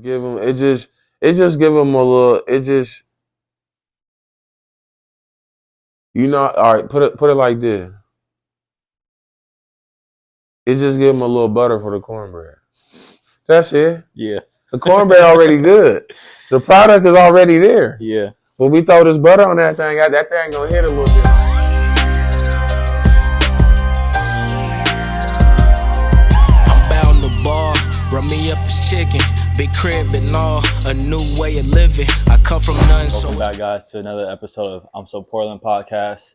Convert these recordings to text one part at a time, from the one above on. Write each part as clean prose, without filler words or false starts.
Give him it just give him a little. It just all right. Put it like this. It just give him a little butter for the cornbread. That's it. Yeah. The cornbread already good. The product is already there. Yeah. When we throw this butter on that thing gonna hit a little bit. I'm bound to ball. Run me up this chicken. Big crib and all. A new way of living. I come from none. Welcome back, guys, to another episode of I'm So Portland podcast.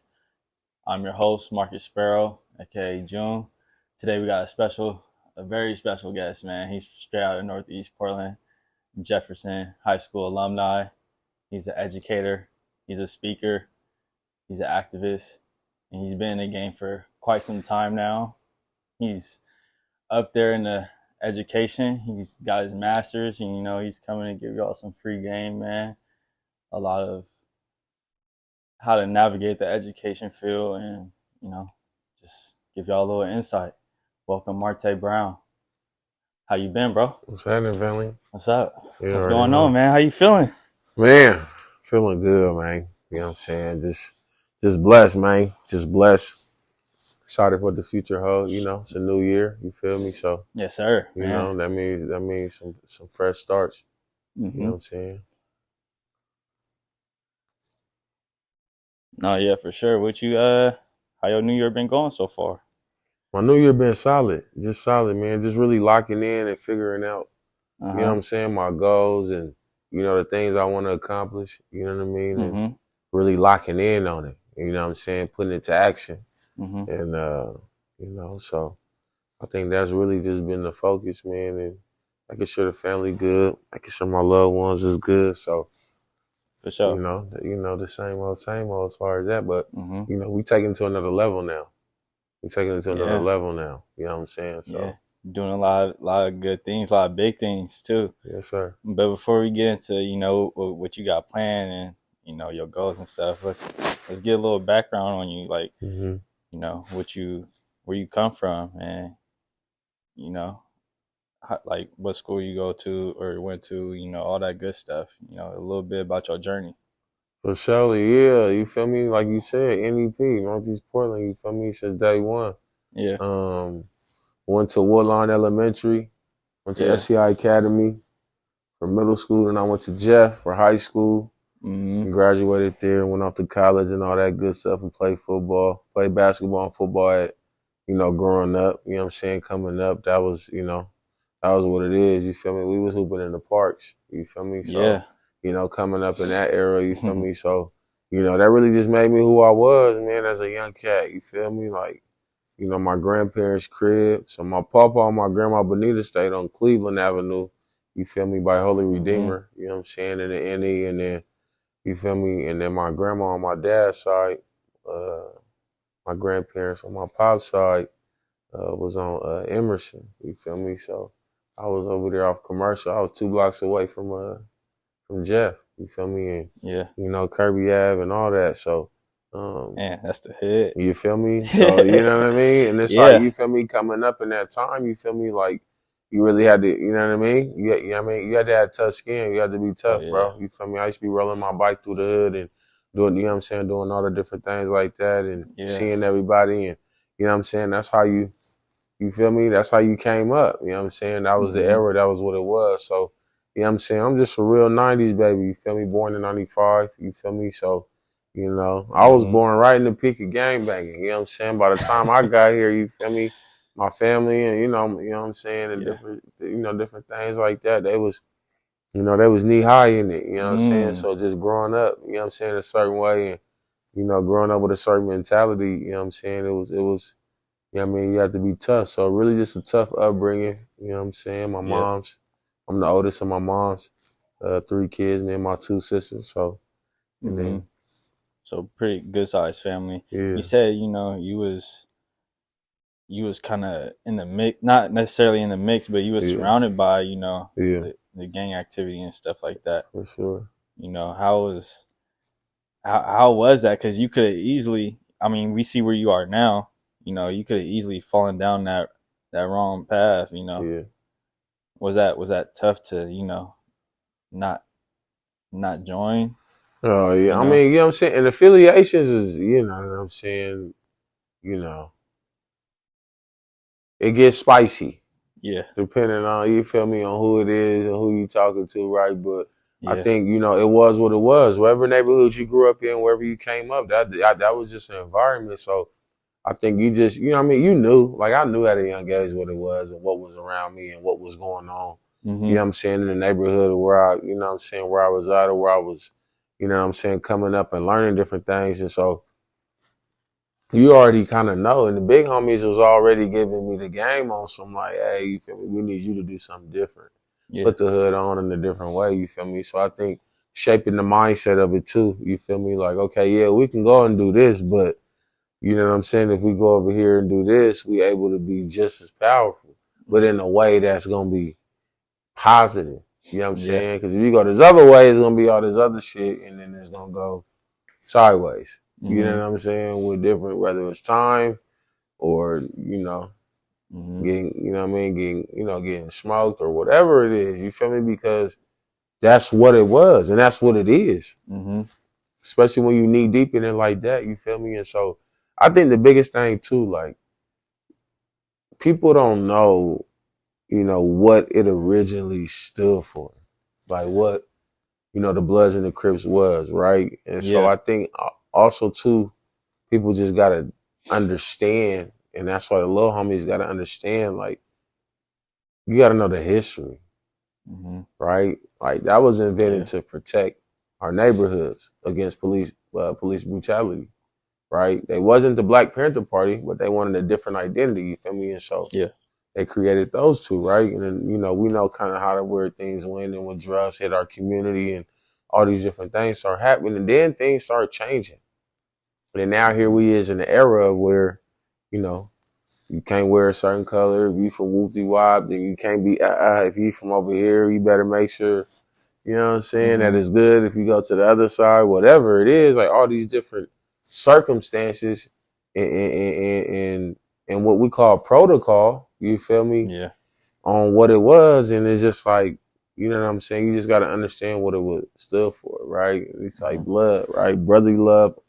I'm your host, Marcus Sparrow, aka June. Today we got a very special guest, man. He's straight out of Northeast Portland, Jefferson High School alumni. He's an educator. He's a speaker. He's an activist. And he's been in the game for quite some time now. He's up there in the education. He's got his master's, and he's coming to give y'all some free game, man. A lot of how to navigate the education field and, just give y'all a little insight. Welcome, Jamartae Brown. How you been, bro? What's happening, family? What's up? Yeah, What's going on, man? How you feeling? Man, feeling good, man. You know what I'm saying? Just blessed, man. Just blessed. Excited for what the future holds. It's a new year. You feel me? So Yes, sir. that means some fresh starts. Mm-hmm. You know what I'm saying? No, yeah, for sure. How your New Year been going so far? My New Year been solid. Just solid, man. Just really locking in and figuring out, you know what I'm saying, my goals and, the things I want to accomplish, you know what I mean? And really locking in on it, you know what I'm saying, putting it to action. And, so I think that's really just been the focus, man. And making sure the family good, making sure my loved ones is good. So, for sure. The same old as far as that. But, we taking it to another level now. You know what I'm saying? So yeah. Doing a lot of good things, a lot of big things too. Yes, sir. But before we get into, what you got planned and, your goals and stuff, let's get a little background on you, like, where you come from and, like what school you go to or went to, all that good stuff, a little bit about your journey. For sure, yeah. You feel me? Like you said, NEP, Northeast Portland, you feel me? Since day one. Yeah. Went to Woodlawn Elementary, went to SCI Academy for middle school, and I went to Jeff for high school. And graduated there, went off to college and all that good stuff and played football, played basketball and football at, growing up, you know what I'm saying, coming up, that was what it is, you feel me? We was hooping in the parks, you feel me? So, coming up in that era, you feel me? So, that really just made me who I was, man, as a young cat, you feel me? Like, my grandparents' crib. So my papa and my grandma Bonita stayed on Cleveland Avenue, you feel me, by Holy Redeemer, you know what I'm saying, in the NE, and then, you feel me, and then my grandma on my dad's side, my grandparents on my pop's side, was on Emerson, you feel me? So I was over there off Commercial. I was 2 blocks away from Jeff, you feel me? And, Kirby Ave and all that. So, man, that's the hood. You feel me? So, you know what I mean? And it's like, you feel me, coming up in that time, you feel me? Like, you really had to, you know what I mean? You had to have tough skin. You had to be tough, bro. You feel me? I used to be rolling my bike through the hood and doing, you know what I'm saying, doing all the different things like that and seeing everybody. And, you know what I'm saying? That's how you feel me? That's how you came up. You know what I'm saying? That was the era. That was what it was. So, you know what I'm saying? I'm just a real 90s baby. You feel me? Born in 95. You feel me? So, I was born right in the peak of gangbanging. You know what I'm saying? By the time I got here, you feel me? My family and, you know what I'm saying? And different things like that. They was knee high in it. You know what I'm saying? So just growing up, you know what I'm saying, a certain way and, growing up with a certain mentality, you know what I'm saying? It was, you know what I mean? You have to be tough. So really just a tough upbringing. You know what I'm saying? I'm the oldest of my mom's 3 kids, me and my 2 sisters. So, and then, so pretty good sized family. Yeah. You said, you was kind of in the mix, not necessarily in the mix, but you was surrounded by, the gang activity and stuff like that. For sure. How was that? Because you could have easily, we see where you are now, you could have easily fallen down that wrong path, Yeah. Was that tough to, not join? Oh yeah, I mean, you know what I'm saying? And affiliations is, you know what I'm saying, it gets spicy. Yeah. Depending on, you feel me, on who it is and who you talking to, right? But I think, it was what it was. Whatever neighborhood you grew up in, wherever you came up, that was just an environment. So I think you just, you knew, like I knew at a young age what it was and what was around me and what was going on. Mm-hmm. You know what I'm saying, in the neighborhood where where I was at, or where I was, coming up and learning different things. And so you already kind of know. And the big homies was already giving me the game on some like, hey, you feel me? We need you to do something different. Yeah. Put the hood on in a different way, you feel me? So I think shaping the mindset of it too, you feel me? Like, okay, yeah, we can go and do this, but you know what I'm saying? If we go over here and do this, we able to be just as powerful, but in a way that's going to be positive. You know what I'm saying? Because if you go this other way, it's going to be all this other shit, and then it's going to go sideways. Mm-hmm. You know what I'm saying? With different, whether it's time or, getting, getting smoked or whatever it is. You feel me? Because that's what it was, and that's what it is. Mm-hmm. Especially when you knee deep in it like that. You feel me? And so I think the biggest thing too, like, people don't know, what it originally stood for. Like what, the Bloods and the Crips was, right? And so I think also too, people just gotta understand, and that's why the little homies gotta understand, like, you gotta know the history, right? Like that was invented to protect our neighborhoods against police brutality, right? They wasn't the Black Panther Party, but they wanted a different identity, you feel me? And so they created those two, right? And then, we know kind of how the weird things went, and when drugs hit our community and all these different things start happening, and then things start changing. And now here we is in the era where, you can't wear a certain color. If you from Whoopty Wop, then you can't be, if you from over here, you better make sure, you know what I'm saying, that it's good. If you go to the other side, whatever it is, like all these different circumstances and what we call protocol, you feel me? Yeah. On what it was. And it's just like, you know what I'm saying? You just got to understand what it was stood for, right? It's like blood, right? Brotherly love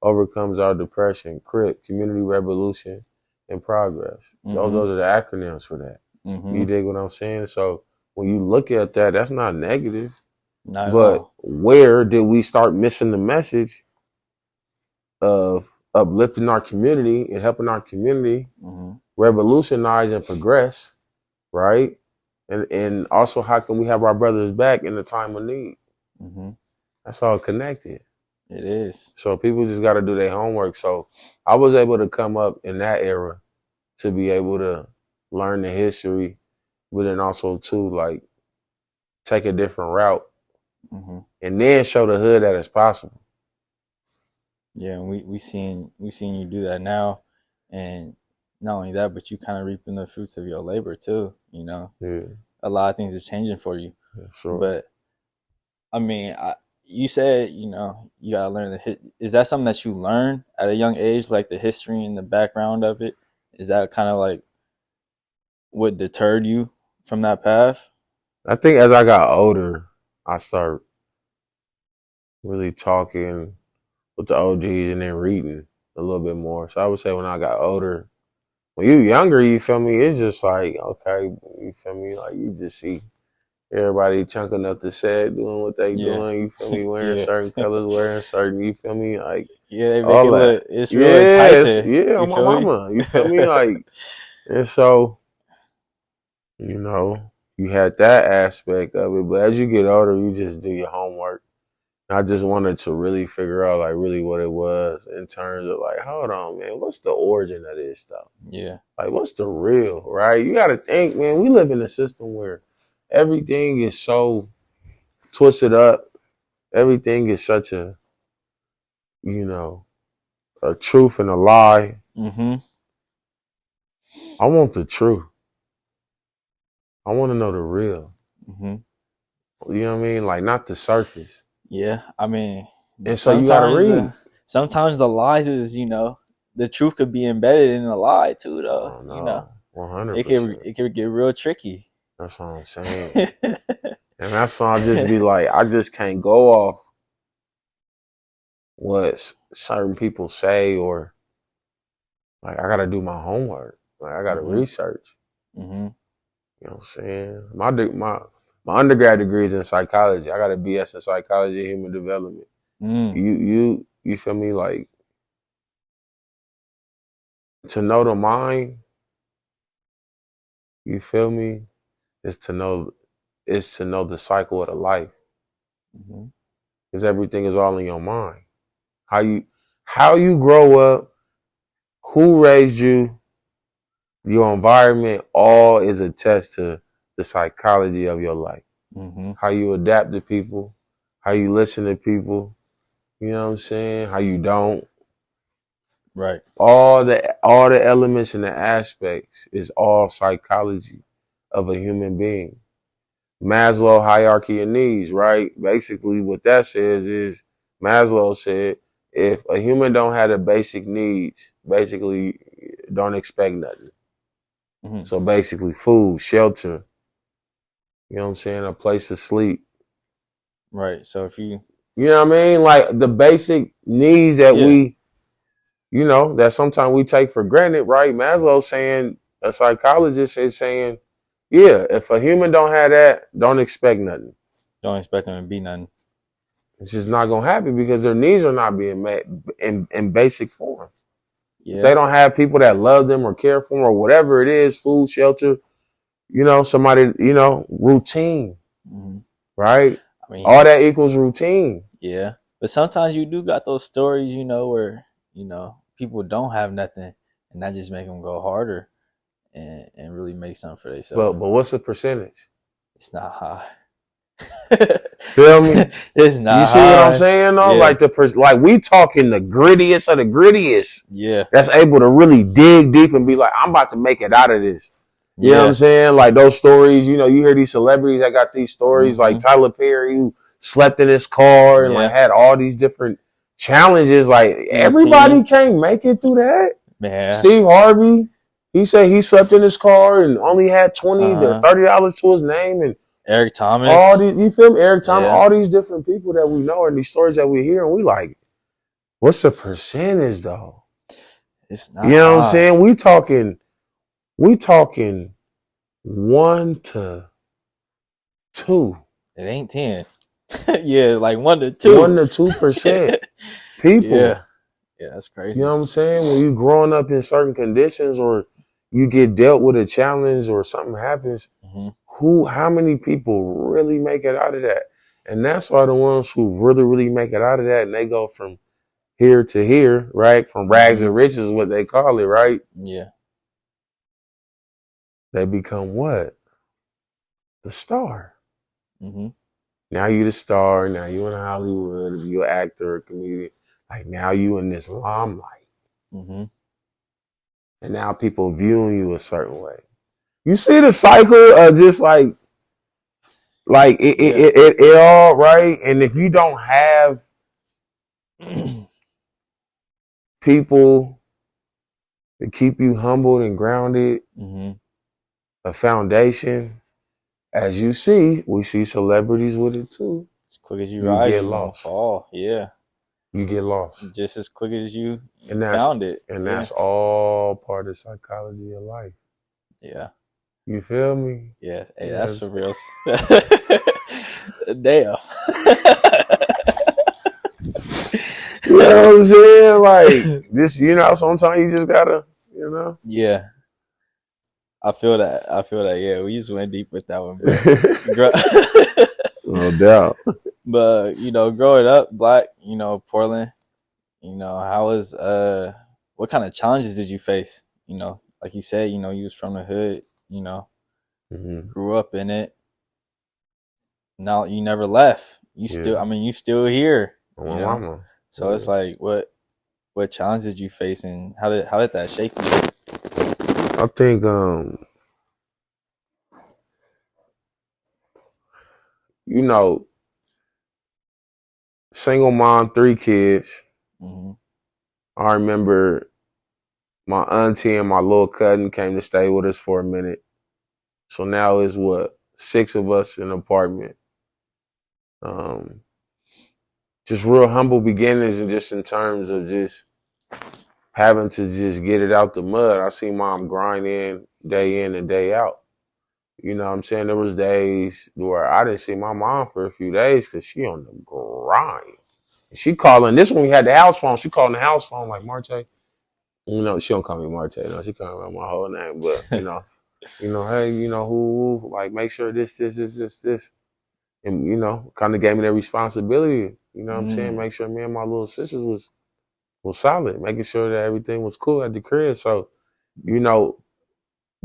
overcomes our depression, CRIP, community revolution, and progress. Those are the acronyms for that. You dig what I'm saying? So when you look at that, that's not negative. Not at all. Where did we start missing the message of uplifting our community and helping our community revolutionize and progress, right? And also, how can we have our brothers back in the time of need? That's all connected. It is. So people just got to do their homework. So I was able to come up in that era to be able to learn the history, but then also too, like, take a different route and then show the hood that it's possible. Yeah, and we seen you do that now, and not only that, but you kind of reaping the fruits of your labor too. A lot of things is changing for you. Yeah, sure. But I mean, you said you gotta learn is that something that you learn at a young age, like the history and the background of it? Is that kind of like what deterred you from that path? I think as I got older, I started really talking with the OGs and then reading a little bit more. So I would say when I got older, when you younger, you feel me, it's just like, okay, you feel me, like you just see everybody chunking up the set, doing what they doing, you feel me, wearing certain colors, wearing certain, you feel me, like, they make it look, it's really enticing. Yeah, my mama, you feel me, like, and so, you had that aspect of it, but as you get older, you just do your homework. I just wanted to really figure out, like, really what it was in terms of, like, hold on, man, what's the origin of this stuff? Yeah. Like, what's the real, right? You got to think, man, we live in a system where everything is so twisted up. Everything is such a, a truth and a lie. I want the truth. I want to know the real. You know what I mean? Like, not the surface. Yeah, I mean, and so you gotta read. Sometimes the lies is, the truth could be embedded in a lie too, though. 100%. It could get real tricky. That's what I'm saying. And that's why I just be like, I just can't go off what certain people say, or like I gotta do my homework. Like I gotta research. Mm-hmm. You know what I'm saying? My undergrad degree is in psychology. I got a BS in psychology and human development. You feel me? Like, to know the mind, you feel me, is to know the cycle of the life. Because everything is all in your mind. How you grow up, who raised you, your environment, all is attached to the psychology of your life. How you adapt to people, how you listen to people, you know what I'm saying? How you don't. Right. All the elements and the aspects is all psychology of a human being. Maslow hierarchy of needs, right? Basically what that says is, Maslow said, if a human don't have the basic needs, basically don't expect nothing. So basically food, shelter, you know what I'm saying, a place to sleep. Right. So if you know what I mean? Like the basic needs that we, that sometimes we take for granted, right? Maslow saying, a psychologist is saying, yeah, if a human don't have that, don't expect nothing. Don't expect them to be nothing. It's just not going to happen because their needs are not being met in basic form. Yeah. If they don't have people that love them or care for them or whatever it is, food, shelter, somebody, routine, right? I mean, all that equals routine. Yeah. But sometimes you do got those stories, where, people don't have nothing and that just make them go harder and really make something for themselves. But what's the percentage? It's not high. Feel me? It's not. You see high. What I'm saying though? Yeah. Like we talking the grittiest of the grittiest. Yeah. That's able to really dig deep and be like, I'm about to make it out of this. You know what I'm saying? Like those stories, you hear these celebrities that got these stories, like Tyler Perry, who slept in his car and like had all these different challenges. Like everybody can't make it through that. Man. Steve Harvey, he said he slept in his car and only had $20 to $30 to his name. And Eric Thomas. All these, you feel me? Eric Thomas, all these different people that we know and these stories that we hear, and we like, what's the percentage though? It's not. You know what I'm saying? We talking 1 to 2. It ain't 10. Yeah, like 1 to 2. 1 to 2% people. Yeah, that's crazy. You know what I'm saying? When you growing up in certain conditions, or you get dealt with a challenge, or something happens, how many people really make it out of that? And that's why the ones who really, really make it out of that, and they go from here to here, right? From rags and riches is what they call it, right? Yeah. They become what? The star. Now you the star. Now you in Hollywood. If you're an actor or a comedian, like now you in this limelight. And now people viewing you a certain way. You see the cycle of just like it all, right? And if you don't have people to keep you humbled and grounded, a foundation, as you see, we see celebrities with it too. As quick as you rise, get lost. Fall. Yeah. You get lost. Just as quick as you found it. And that's all part of psychology of life. Yeah. You feel me? Yeah. Hey, that's for real. Damn. You know what I'm saying? Like this, sometimes you just gotta, Yeah. I feel that. Yeah, we just went deep with that one, bro. No doubt. But growing up black, Portland, how was what kind of challenges did you face? Like you said, you was from the hood, grew up in it. Now you never left. You still here. So it's like, what challenge did you face, and how did that shape you? I think single mom, 3 kids. I remember my auntie and my little cousin came to stay with us for a minute. So now it's 6 of us in an apartment. Just real humble beginnings, and just in terms of just having to just get it out the mud. I see mom grind in and day out. You know what I'm saying? There was days where I didn't see my mom for a few days because she on the grind. And she calling, this when we had the house phone, she calling the house phone like, Martae. You know, she don't call me Martae, no, she call me my whole name, but hey, who, like, make sure this. And, kind of gave me that responsibility, you know what I'm saying? Make sure me and my little sisters was solid, making sure that everything was cool at the crib. So,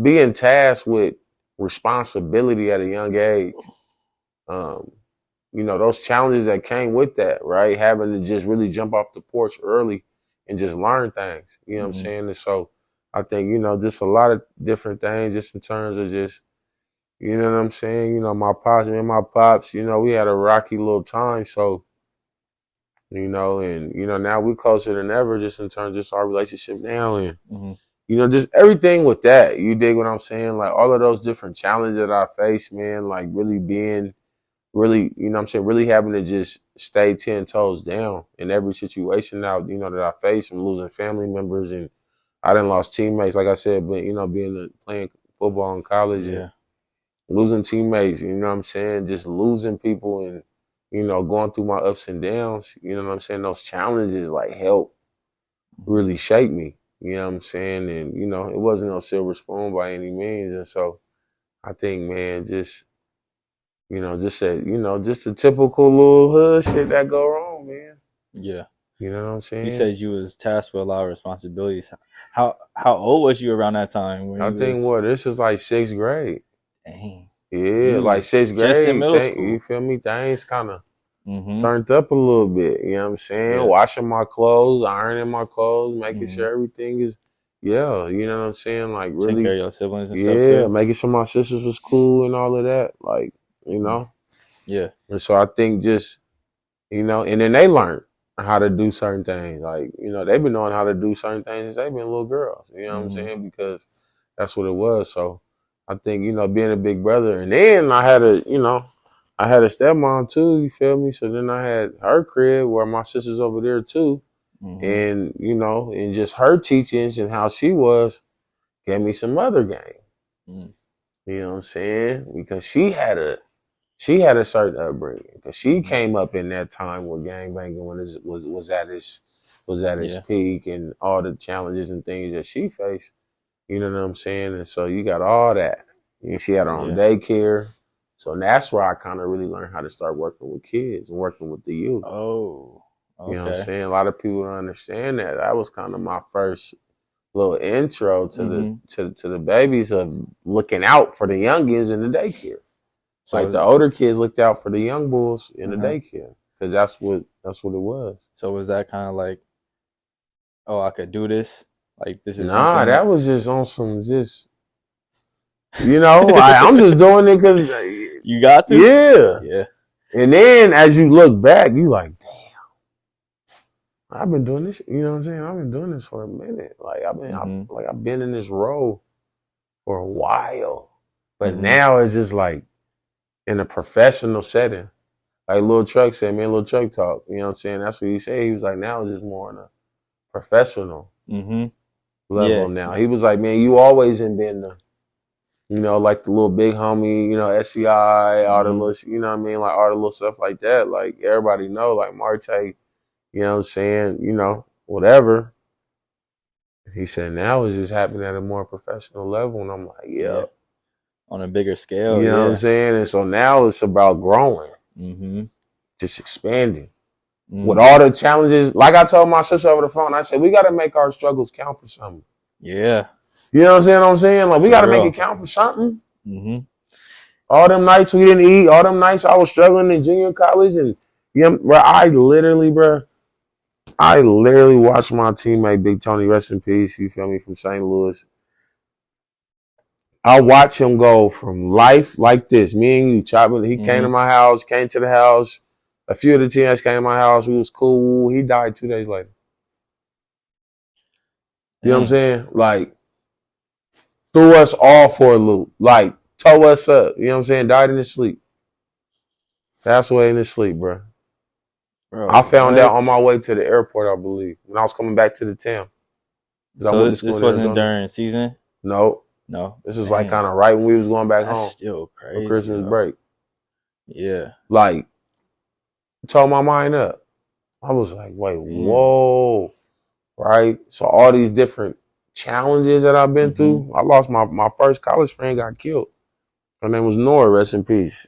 being tasked with responsibility at a young age, those challenges that came with that, right? Having to just really jump off the porch early and just learn things, you know what I'm saying? And so I think, just a lot of different things just in terms of just, you know what I'm saying? My pops and my pops, we had a rocky little time. So, now we closer than ever just in terms of just our relationship now. And, just everything with that. You dig what I'm saying? Like all of those different challenges that I face, man, like really being, really, really having to just stay 10 toes down in every situation now, that I face from losing family members. And I done lost teammates, like I said, but, playing football in college. Yeah. And, losing teammates, you know what I'm saying? Just losing people and, going through my ups and downs, you know what I'm saying? Those challenges like help really shape me, you know what I'm saying? And, it wasn't no silver spoon by any means. And so I think, man, just the typical little hood shit that go wrong, man. Yeah. You know what I'm saying? You said you was tasked with a lot of responsibilities. How old was you around that time? This was like 6th grade. Dang. Yeah, like 6th grade. Just in middle school. You feel me? Things kind of turned up a little bit. You know what I'm saying? Yeah. Washing my clothes, ironing my clothes, making sure everything is, you know what I'm saying? Like really. Taking care of your siblings and stuff too. Yeah, making sure my sisters was cool and all of that. Like, Yeah. And so I think just, and then they learned how to do certain things. Like, they've been knowing how to do certain things since they've been little girls. You know what I'm saying? Because that's what it was. So I think, being a big brother. And then I had a stepmom too, you feel me? So then I had her crib where my sister's over there too. And, and just her teachings and how she was gave me some other game. You know what I'm saying? Because she had a certain upbringing. Because she came up in that time where gangbanging was at its peak and all the challenges and things that she faced. You know what I'm saying? And so you got all that. And she had her own daycare. So that's where I kind of really learned how to start working with kids and working with the youth. Oh, okay. You know what I'm saying? A lot of people don't understand that. That was kind of my first little intro to the babies of looking out for the youngins in the daycare. So like the older kids looked out for the young bulls in the daycare because that's what it was. So was that kind of like, oh, I could do this? Like this is that was just on some just, I'm just doing it because you got to. Yeah. And then as you look back, you like, damn, I've been doing this. You know what I'm saying? I've been doing this for a minute. Like I've been in this role for a while, but now it's just like in a professional setting. Like Lil Truck said, man, Lil Truck talk. You know what I'm saying? That's what he said. He was like, now it's just more on a professional level now. He was like, man, you always been the, like the little big homie, SCI, all the little, you know what I mean? Like all the little stuff like that. Like everybody know, like Martae, you know what I'm saying? Whatever. He said, now it's just happening at a more professional level. And I'm like, yeah. On a bigger scale. You know what I'm saying? And so now it's about growing, just expanding. With all the challenges, like I told my sister over the phone, I said, we got to make our struggles count for something. Yeah. You know what I'm saying? Like, we got to make it count for something. All them nights we didn't eat, all them nights I was struggling in junior college. And, bro, I literally watched my teammate, Big Tony, rest in peace, you feel me, from St. Louis. I watch him go from life like this, me and you, chopping. He came to my house, came to the house. A few of the teammates came to my house. We was cool. He died 2 days later. You know what I'm saying? Like, threw us all for a loop. Like, tore us up. You know what I'm saying? Died in his sleep. Passed away in his sleep, bro. I found out on my way to the airport, I believe, when I was coming back to the town. So this wasn't during season? No. This is like kind of right when we was going back home. That's still crazy. For Christmas break. Yeah. Like, tore my mind up. I was like, wait, whoa. Right? So all these different challenges that I've been through. I lost my first college friend got killed. Her name was Nora, rest in peace.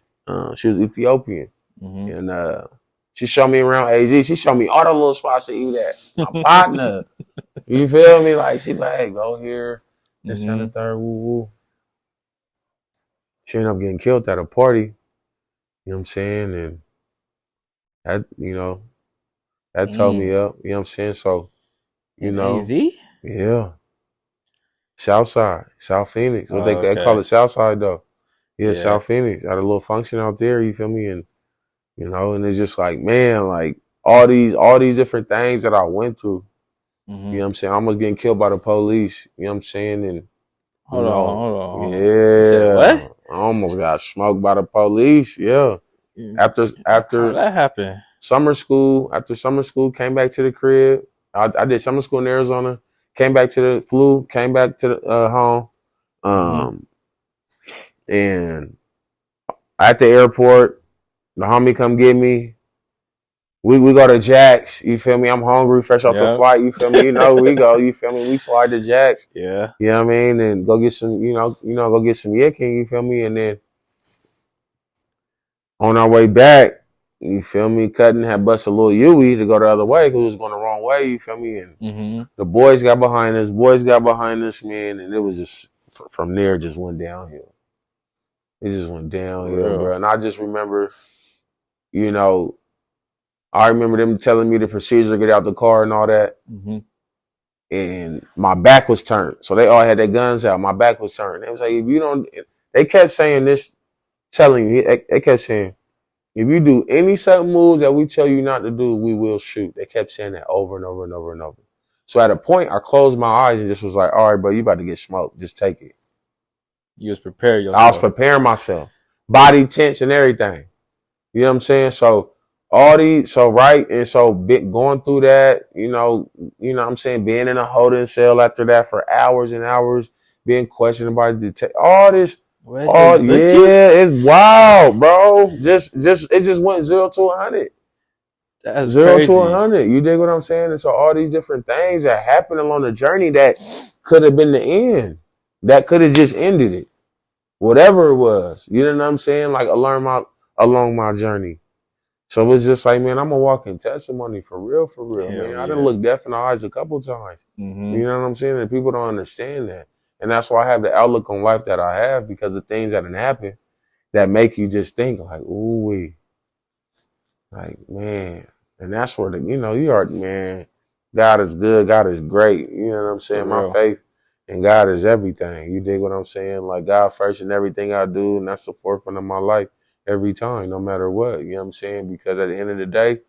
She was Ethiopian. And she showed me around AG. She showed me all the little spots to eat at. My partner. You feel me? Like, she like, hey, go here. This and the third, woo. She ended up getting killed at a party. You know what I'm saying? And that, that tore me up. You know what I'm saying? So, AZ? Yeah. Southside, South Phoenix. What they call it Southside though. Yeah, South Phoenix. Had a little function out there, you feel me? And and it's just like, man, like all these different things that I went through. You know what I'm saying? I almost getting killed by the police. You know what I'm saying? And hold on. Yeah. You said what? I almost got smoked by the police. Yeah. After how that happened? Summer school, came back to the crib. I did summer school in Arizona. Came back to the flu. Came back to the home. And at the airport, the homie come get me. We go to Jack's. You feel me? I'm hungry, fresh off the flight. You feel me? We go. You feel me? We slide to Jack's. Yeah. You know what I mean? And go get some. Go get some yiking. You feel me? And then on our way back, you feel me? Cutting had bust a little Yui to go the other way because it was going the wrong way. You feel me? And the boys got behind us. Man. And it was just from there, just went downhill. It just went downhill, bro. And I just remember, I remember them telling me the procedure to get out the car and all that. And my back was turned. So they all had their guns out. My back was turned. They was like, if you don't, they kept saying this, telling me, they kept saying, if you do any certain moves that we tell you not to do, we will shoot. They kept saying that over and over and over and over. So at a point, I closed my eyes and just was like, all right, bro, you about to get smoked. Just take it. You was prepared yourself. I was preparing myself. Body tense and everything. You know what I'm saying? So going through that, what I'm saying, being in a holding cell after that for hours and hours, being questioned by the all this. It's wild, bro. It just went 0 to 100. That's 0 crazy. to 100. You dig what I'm saying? And so all these different things that happened along the journey that could have been the end, that could have just ended it, whatever it was. You know what I'm saying? Like along my journey. So it was just like, man, I'm a walking testimony for real, man. I done looked death in the eyes a couple times. You know what I'm saying? And people don't understand that. And that's why I have the outlook on life that I have, because of things that done happened that make you just think like, ooh, like, man. And that's where you are, man, God is good. God is great. You know what I'm saying? My faith in God is everything. You dig what I'm saying? Like, God first in everything I do. And that's the forefront of my life every time, no matter what. You know what I'm saying? Because at the end of the day,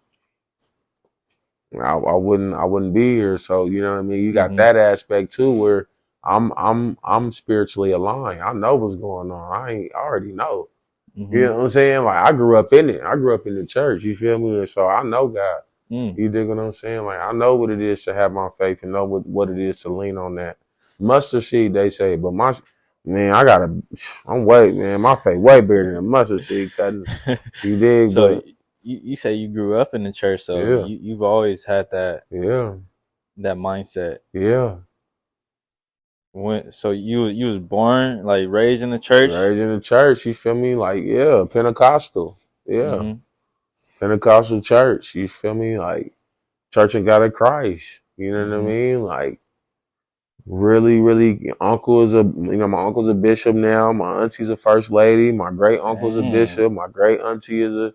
I wouldn't be here. So, you know what I mean? You got that aspect too, where I'm spiritually aligned. I know what's going on. I already know. You know what I'm saying? Like, I grew up in it. I grew up in the church. You feel me? And so I know God. You dig what I'm saying? Like, I know what it is to have my faith and know what it is to lean on that. Mustard seed, they say, but my faith way bigger than mustard seed cutting. You dig? So you say you grew up in the church, so you've always had that that mindset. Yeah. So you was born, like, raised in the church? Raised in the church, you feel me? Like, Pentecostal. Yeah. Pentecostal church, you feel me? Like, Church of God of Christ. You know what I mean? Like, really, really, my uncle's a bishop now. My auntie's a first lady. My great uncle's a bishop. My great auntie is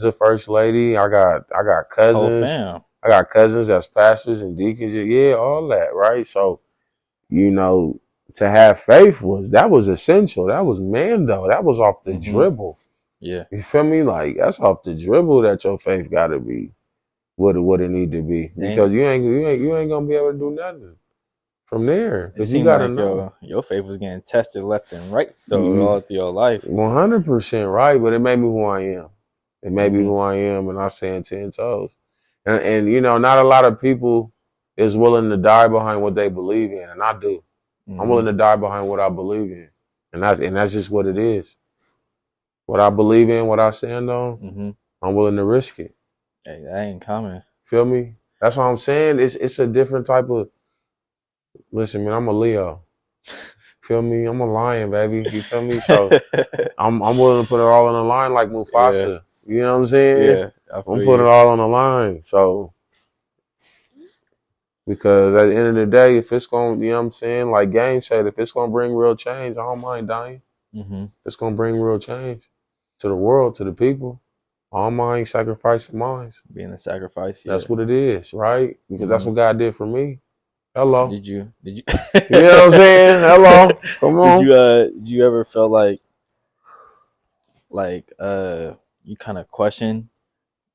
a first lady. I got cousins. Whole fam. I got cousins that's pastors and deacons. Yeah, all that, right? So, to have faith was essential. That was Mando. That was off the dribble. Yeah. You feel me? Like, that's off the dribble that your faith gotta be what it need to be. Because you ain't gonna be able to do nothing from there. It Because you seemed gotta like know. your faith was getting tested left and right though all through your life. 100% right, but it made me who I am. It made me Mhm. who I am, and I stand 10 toes. And you know, not a lot of people is willing to die behind what they believe in, and I do. I'm willing to die behind what I believe in, and that's just what it is. What I believe in, what I stand on, I'm willing to risk it. Hey, that ain't coming. Feel me? That's what I'm saying. It's a different type of. Listen, man, I'm a Leo. Feel me? I'm a lion, baby. You feel me? So I'm willing to put it all on the line like Mufasa. Yeah. You know what I'm saying? Yeah, I'm putting it all on the line. So because at the end of the day, if it's gonna, you know what I'm saying, like Game said, if it's gonna bring real change, I don't mind dying. It's gonna bring real change to the world, to the people. I don't mind sacrificing mine. Being a sacrifice. That's what it is, right? Because that's what God did for me. Hello. Did you? You know what I'm saying? Hello. Come on. Did you ever feel like you kind of question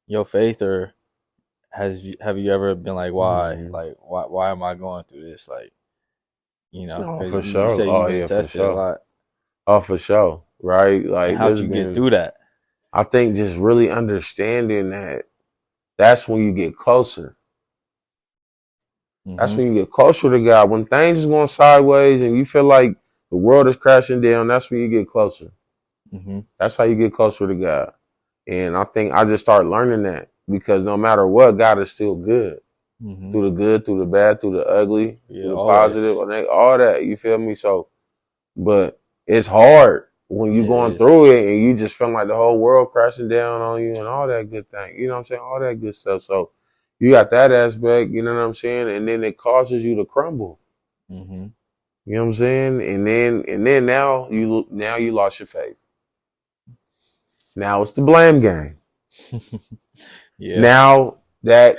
your faith, or have you ever been like, why am I going through this? Like, you know, for you sure. say you've been tested a lot. Oh, for sure. Right? Like, and how'd you get through that? I think just really understanding that's when you get closer. That's when you get closer to God. When things is going sideways and you feel like the world is crashing down, that's when you get closer. That's how you get closer to God. And I think I just started learning that because no matter what, God is still good. Through the good, through the bad, through the ugly, through the positive, all that. You feel me? So, but it's hard when you're going through it and you just feel like the whole world crashing down on you and all that good thing. You know what I'm saying? All that good stuff. So you got that aspect, you know what I'm saying? And then it causes you to crumble. You know what I'm saying? And then now you lost your faith. Now it's the blame game. Now that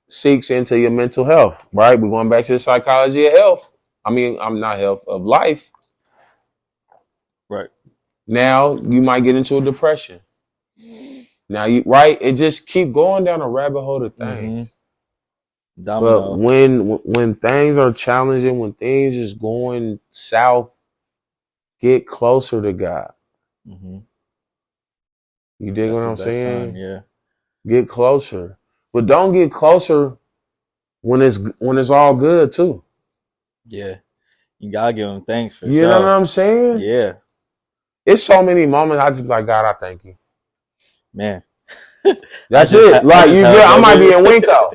seeks into your mental health, right? We're going back to the psychology of health. I'm not health, of life. Right. Now you might get into a depression. Now it just keep going down a rabbit hole of things. But when things are challenging, when things is going south, get closer to God. You dig what I'm saying? Yeah. Get closer. But don't get closer when it's all good too. Yeah. You gotta give him thanks for You know what I'm saying? Yeah. It's so many moments I just like, God, I thank you. Man. That's it. Like you feel I might be in Winco.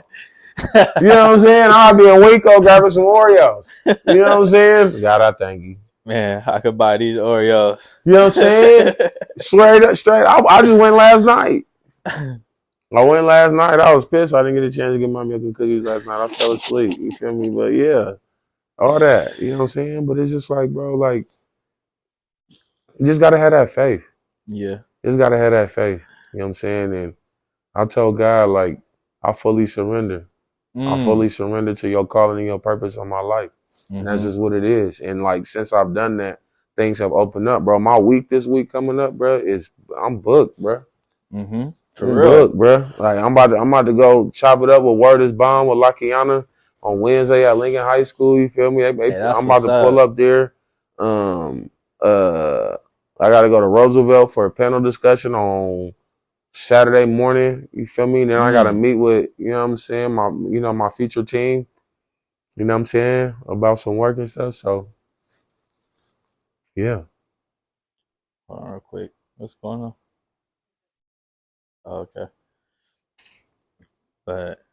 You know what I'm saying? I might be in Winco grabbing some Oreos. You know what I'm saying? God, I thank you. Man, I could buy these Oreos. You know what I'm saying? Straight. I just went last night. I went last night. I was pissed. I didn't get a chance to get my milk and cookies last night. I fell asleep. You feel me? But yeah, all that. You know what I'm saying? But it's just like, bro, like, you just gotta have that faith. Yeah. You just gotta have that faith. You know what I'm saying? And I told God, like, I fully surrender. I fully surrender to your calling and your purpose on my life. And that's just what it is. And like, since I've done that, things have opened up, bro. My week this week coming up, bro, I'm booked, bro. For real, booked, bro. Like I'm about to go chop it up with Word is Bomb with Lakiana on Wednesday at Lincoln High School. You feel me? I'm about to pull up there. I got to go to Roosevelt for a panel discussion on Saturday morning. You feel me? Then I got to meet with, you know what I'm saying, my future team. You know what I'm saying? About some work and stuff. So, yeah. Hold on real quick. What's going on? Oh, okay. But,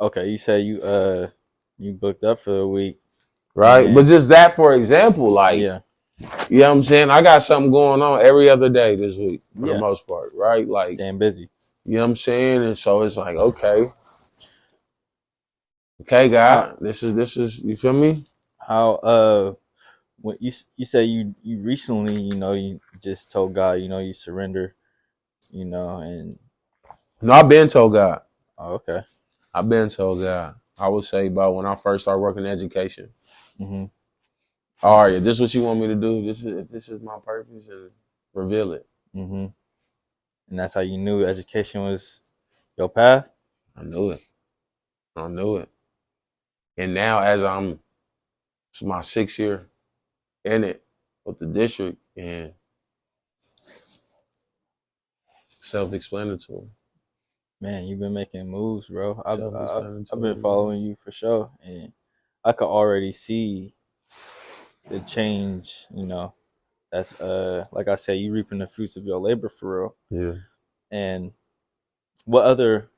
okay, you say you booked up for the week. Right? But just that, for example, like, yeah. You know what I'm saying? I got something going on every other day this week for the most part, right? Like staying busy. You know what I'm saying? And so it's like, okay, God, this is you feel me? How when you say you recently, you just told God, you surrender, and No, I've been told God. Oh, okay. I've been told God. I would say about when I first started working in education. All right, if this is what you want me to do, this is my purpose, and reveal it. And that's how you knew education was your path? I knew it. And now as I'm It's my 6th year in it with the district, and self-explanatory. Man, you've been making moves, bro. I've been following you for sure, and I could already see the change. You know, that's like I said, you reaping the fruits of your labor for real. Yeah. And what other?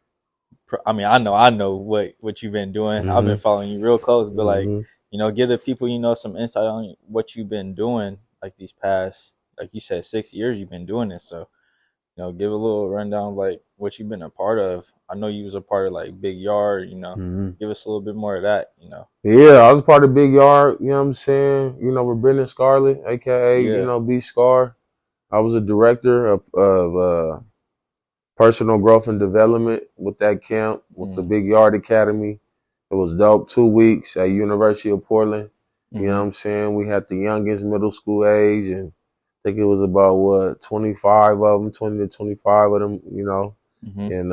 I mean, I know what you've been doing. Mm-hmm. I've been following you real close, but like, Mm-hmm. you know, give the people, you know, some insight on what you've been doing. Like these past, like you said, 6 years you've been doing this. So, you know, give a little rundown of, like, what you've been a part of. I know you was a part of like Big Yard. You know, Mm-hmm. give us a little bit more of that. You know. Yeah, I was part of Big Yard. You know what I'm saying? You know, with Brendan Scarlett, aka you know B Scar. I was a director of personal growth and development with that camp, with the Big Yard Academy. It was dope. 2 weeks at University of Portland. You know what I'm saying? We had the youngest middle school age, and I think it was about 25 of them, 20 to 25 of them, you know. And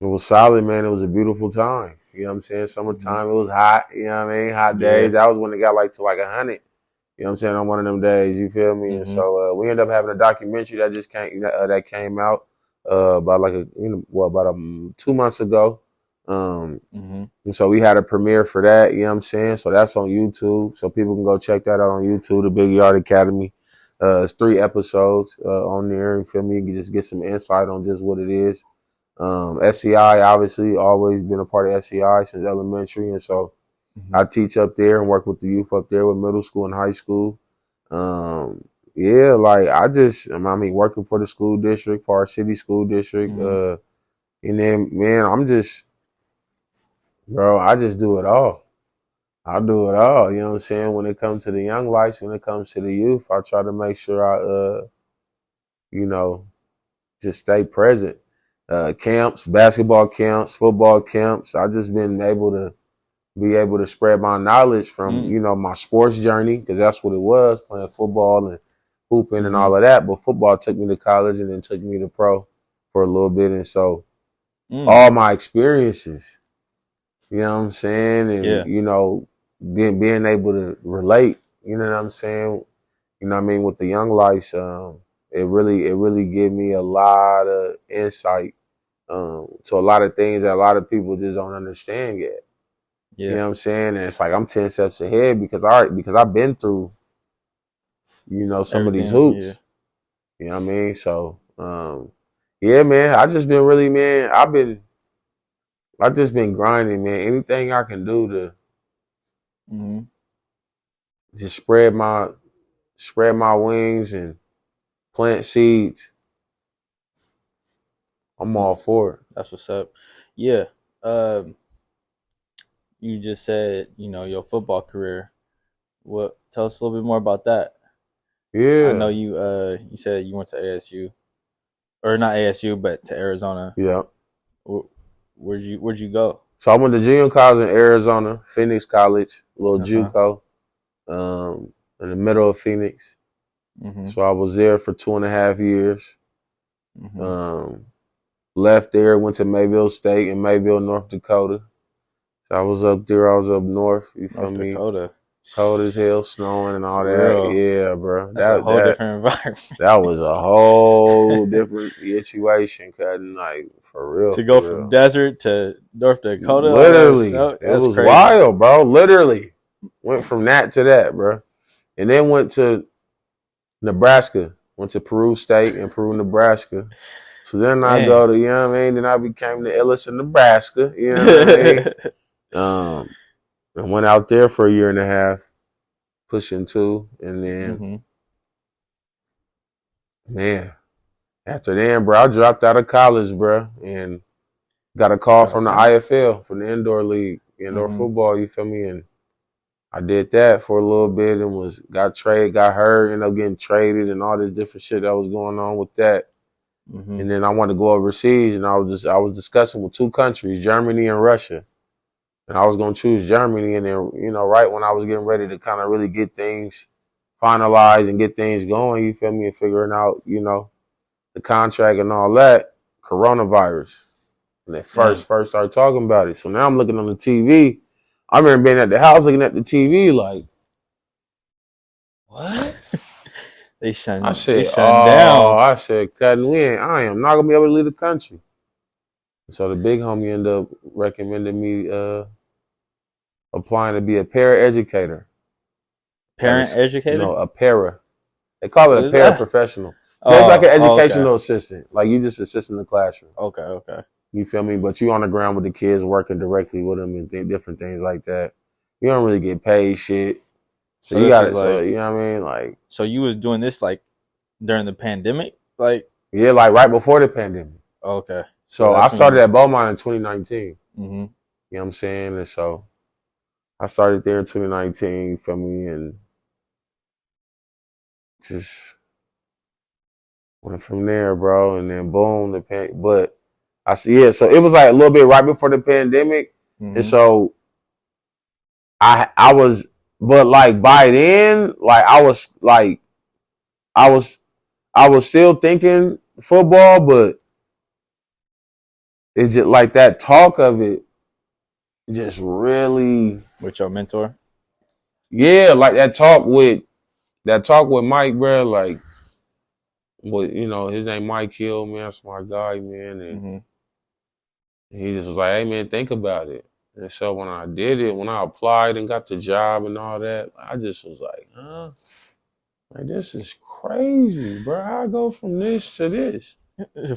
it was solid, man. It was a beautiful time. You know what I'm saying? Summertime, it was hot, you know what I mean? Hot days. That was when it got like to like 100. You know what I'm saying? On one of them days, you feel me? And so we ended up having a documentary that just came out about like about 2 months ago. And so we had a premiere for that. You know what I'm saying? So that's on YouTube, so people can go check that out on YouTube. The Big Yard Academy. It's 3 episodes on there. You feel me? You can just get some insight on just what it is. SCI, obviously, always been a part of SCI since elementary, and so. I teach up there and work with the youth up there with middle school and high school. Yeah, like I mean, working for the school district, for our city school district. And then, man, I just do it all. I do it all. You know what I'm saying? When it comes to the young lives, when it comes to the youth, I try to make sure I, you know, just stay present. Camps, basketball camps, football camps. I just been able to spread my knowledge from, you know, my sports journey, because that's what it was, playing football and hooping and all of that. But football took me to college and then took me to pro for a little bit. And so all my experiences, you know what I'm saying? And, you know, being able to relate, you know what I'm saying? You know what I mean? With the young lives, it really gave me a lot of insight to a lot of things that a lot of people just don't understand yet. You know what I'm saying? And it's like I'm 10 steps ahead because I've been through, you know, some of these hoops. You know what I mean? So, yeah, man, I just been really, man, I've just been grinding, man. Anything I can do to just spread my wings and plant seeds, I'm all for it. That's what's up. Yeah. You just said, you know, your football career. Tell us a little bit more about that. Yeah. I know you said you went to ASU. Or not ASU, but to Arizona. Yeah. Where'd you go? So I went to junior college in Arizona, Phoenix College, a little JUCO, in the middle of Phoenix. So I was there for 2.5 years. Left there, went to Mayville State in Mayville, North Dakota. So I was up there. I was up north. You feel me? Dakota. Cold as hell, snowing and all that. Real. Yeah, bro. That's a whole different environment. That was a whole different situation, cutting, like, for real. To go from desert to North Dakota. Literally. It was crazy. Wild, bro. Literally. Went from that to that, bro. And then went to Nebraska. Went to Peru State and Peru, Nebraska. So then I go to, you know what I mean? Then I became the illest in Nebraska. You know what I mean? I went out there for 1.5 years, pushing 2. And then, man, after then, bro, I dropped out of college, bro, and got a call from the IFL, from the indoor league, indoor football, you feel me? And I did that for a little bit and got hurt, ended up getting traded and all this different shit that was going on with that. And then I wanted to go overseas, and I was discussing with 2 countries, Germany and Russia. And I was going to choose Germany. And then, you know, right when I was getting ready to kind of really get things finalized and get things going, you feel me, and figuring out, you know, the contract and all that, coronavirus. And they first started talking about it. So now I'm looking on the TV. I remember being at the house looking at the TV like, what? They shut I said, down. I said, cutting in. I am not gonna be able to leave the country. So the big homie ended up recommending me applying to be a paraeducator. Educator? No, a para. They call it a paraprofessional. So it's like an educational assistant. Like you just assist in the classroom. Okay. You feel me? But you on the ground with the kids, working directly with them and different things like that. You don't really get paid shit. So you got it. So you know what I mean? Like, so you was doing this like during the pandemic, like? Yeah, like right before the pandemic. Okay. So I started at Beaumont in 2019. Mm-hmm. You know what I'm saying? And so I started there in 2019. You feel me? And just went from there, bro. And then boom, but I see it. So it was like a little bit right before the pandemic. Mm-hmm. And so I was, but like by then, like I was still thinking football, but it's just like that talk of it just really. With your mentor? Yeah, like that talk with Mike, bro, like, well, you know, his name Mike Hill, man, that's my guy, man, and he just was like, hey, man, think about it. And so when I did it, when I applied and got the job and all that, I just was like, huh? Like, this is crazy, bro. How I go from this to this?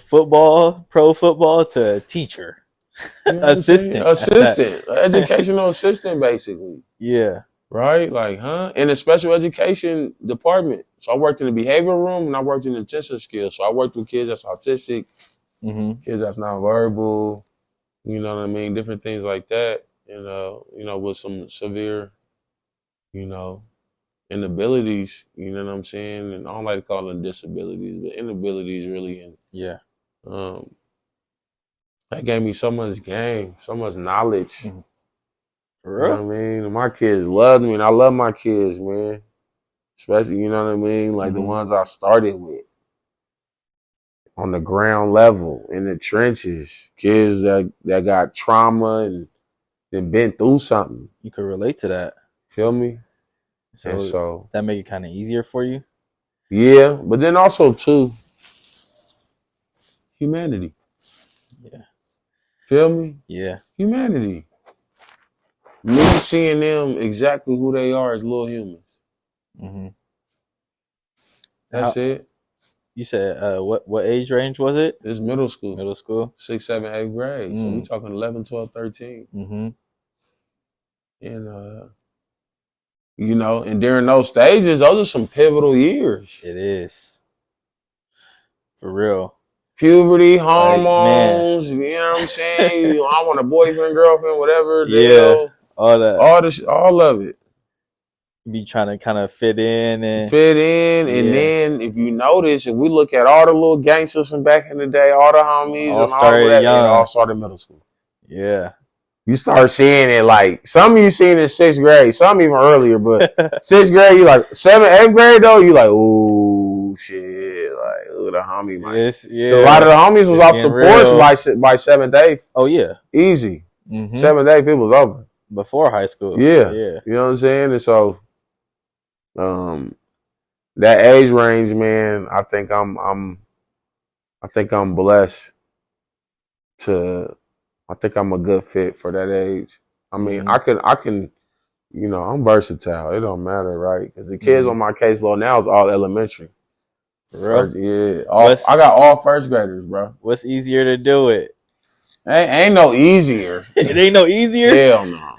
Pro football to teacher. You know assistant, educational assistant, basically. Yeah. Right? Like, huh? In a special education department. So I worked in the behavioral room and I worked in intensive skills. So I worked with kids that's autistic, kids that's nonverbal, you know what I mean? Different things like that. And, you know, with some severe, you know, inabilities, you know what I'm saying? And I don't like to call them disabilities, but inabilities really. And that gave me so much game, so much knowledge. Mm-hmm. For real? You know what I mean? My kids loved me, and I love my kids, man. Especially, you know what I mean? Like the ones I started with. On the ground level, in the trenches. Kids that got trauma and been through something. You could relate to that. Feel me? So that make it kind of easier for you? Yeah, but then also, too, humanity. Yeah. Feel me? Yeah. Humanity. Me seeing them exactly who they are as little humans. Mm-hmm. That's it. You said what age range was it? It's middle school. Middle school? 6th, 7th, 8th grade. So we talking 11, 12, 13. Mm-hmm. And you know, and during those stages, those are some pivotal years. It is. For real. Puberty, hormones, like, you know what I'm saying? I want a boyfriend, girlfriend, whatever. Yeah. All that. All of it. Be trying to kind of fit in. And then if you notice, if we look at all the little gangsters from back in the day, all the homies, all started young. They all started middle school. Yeah. You start seeing it like, some of you seen it in 6th grade, some even earlier, but 6th grade, you like 7th, 8th grade though, you like, ooh, shit, like, ooh, the homie, man. Yes, yeah. A lot of the homies was off the porch by 7th, 8th. Oh, yeah. Easy. 7th, 8th, it was over. Before high school. Yeah. You know what I'm saying? And so, that age range, man, I think I'm blessed I think I'm a good fit for that age. I mean, I can, you know, I'm versatile. It don't matter, right? Because the kids on my caseload now is all elementary. For real? I got all first graders, bro. What's easier to do it? Ain't no easier. It ain't no easier? Hell no.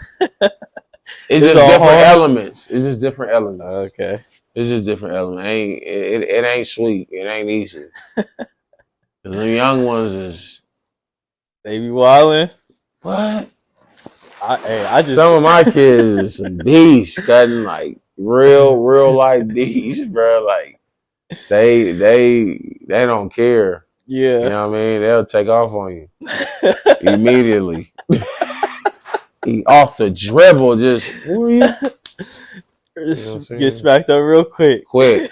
It's just different elements. It's just different elements. Okay. It's just different elements. It ain't sweet. It ain't easy. The young ones is. They be wildin'. What? I just some of my kids some beasts, cutting like real life beasts, bro. Like they don't care. Yeah. You know what I mean? They'll take off on you immediately. He off the dribble, just who are you? Get smacked up real quick. Quick.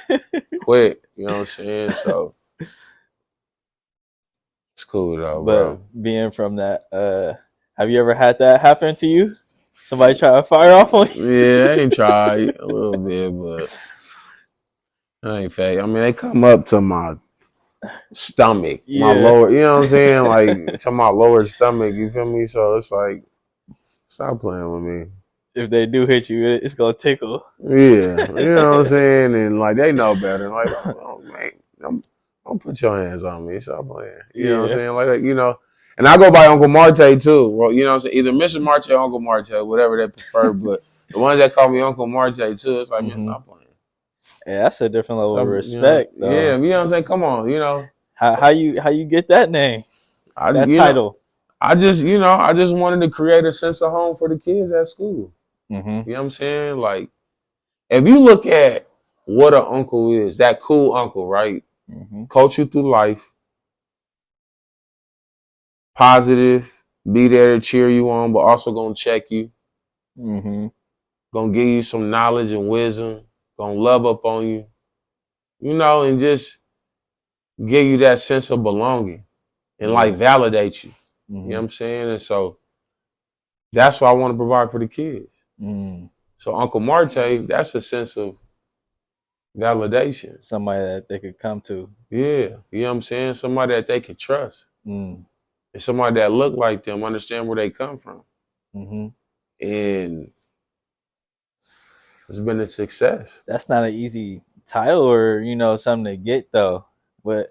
You know what I'm saying? So it's cool though, but bro. Being from that, have you ever had that happen to you? Somebody try to fire off on you? Yeah, they ain't tried a little bit, but I ain't fake. I mean, they come up to my stomach, my lower, you know what I'm saying? Like, to my lower stomach, you feel me? So it's like, stop playing with me. If they do hit you, it's going to tickle. Yeah, you know what I'm saying? And, like, they know better. Like, oh, man, don't put your hands on me. Stop playing. You know what I'm saying? Like, you know, and I go by Uncle Martae, too. Well, you know what I'm saying? Either Mr. Martae or Uncle Martae, whatever they prefer. But the ones that call me Uncle Martae, too, it's like, man, stop playing. Yeah, that's a different level of respect. You know, yeah, you know what I'm saying? Come on, you know. How you get that name? That title? I just wanted to create a sense of home for the kids at school. Mm-hmm. You know what I'm saying? Like, if you look at what an uncle is, that cool uncle, right? Mm-hmm. Coach you through life, positive, be there to cheer you on, but also gonna check you. Mm-hmm. Gonna give you some knowledge and wisdom. Gonna love up on you, you know, and just give you that sense of belonging and like validate you. Mm-hmm. You know what I'm saying? And so that's what I want to provide for the kids. Mm. So Uncle Martae, that's a sense of validation. Somebody that they could come to. Yeah. You know what I'm saying? Somebody that they can trust. Mm. And somebody that look like them, understand where they come from. Mm-hmm. And it's been a success. That's not an easy title or, you know, something to get, though. But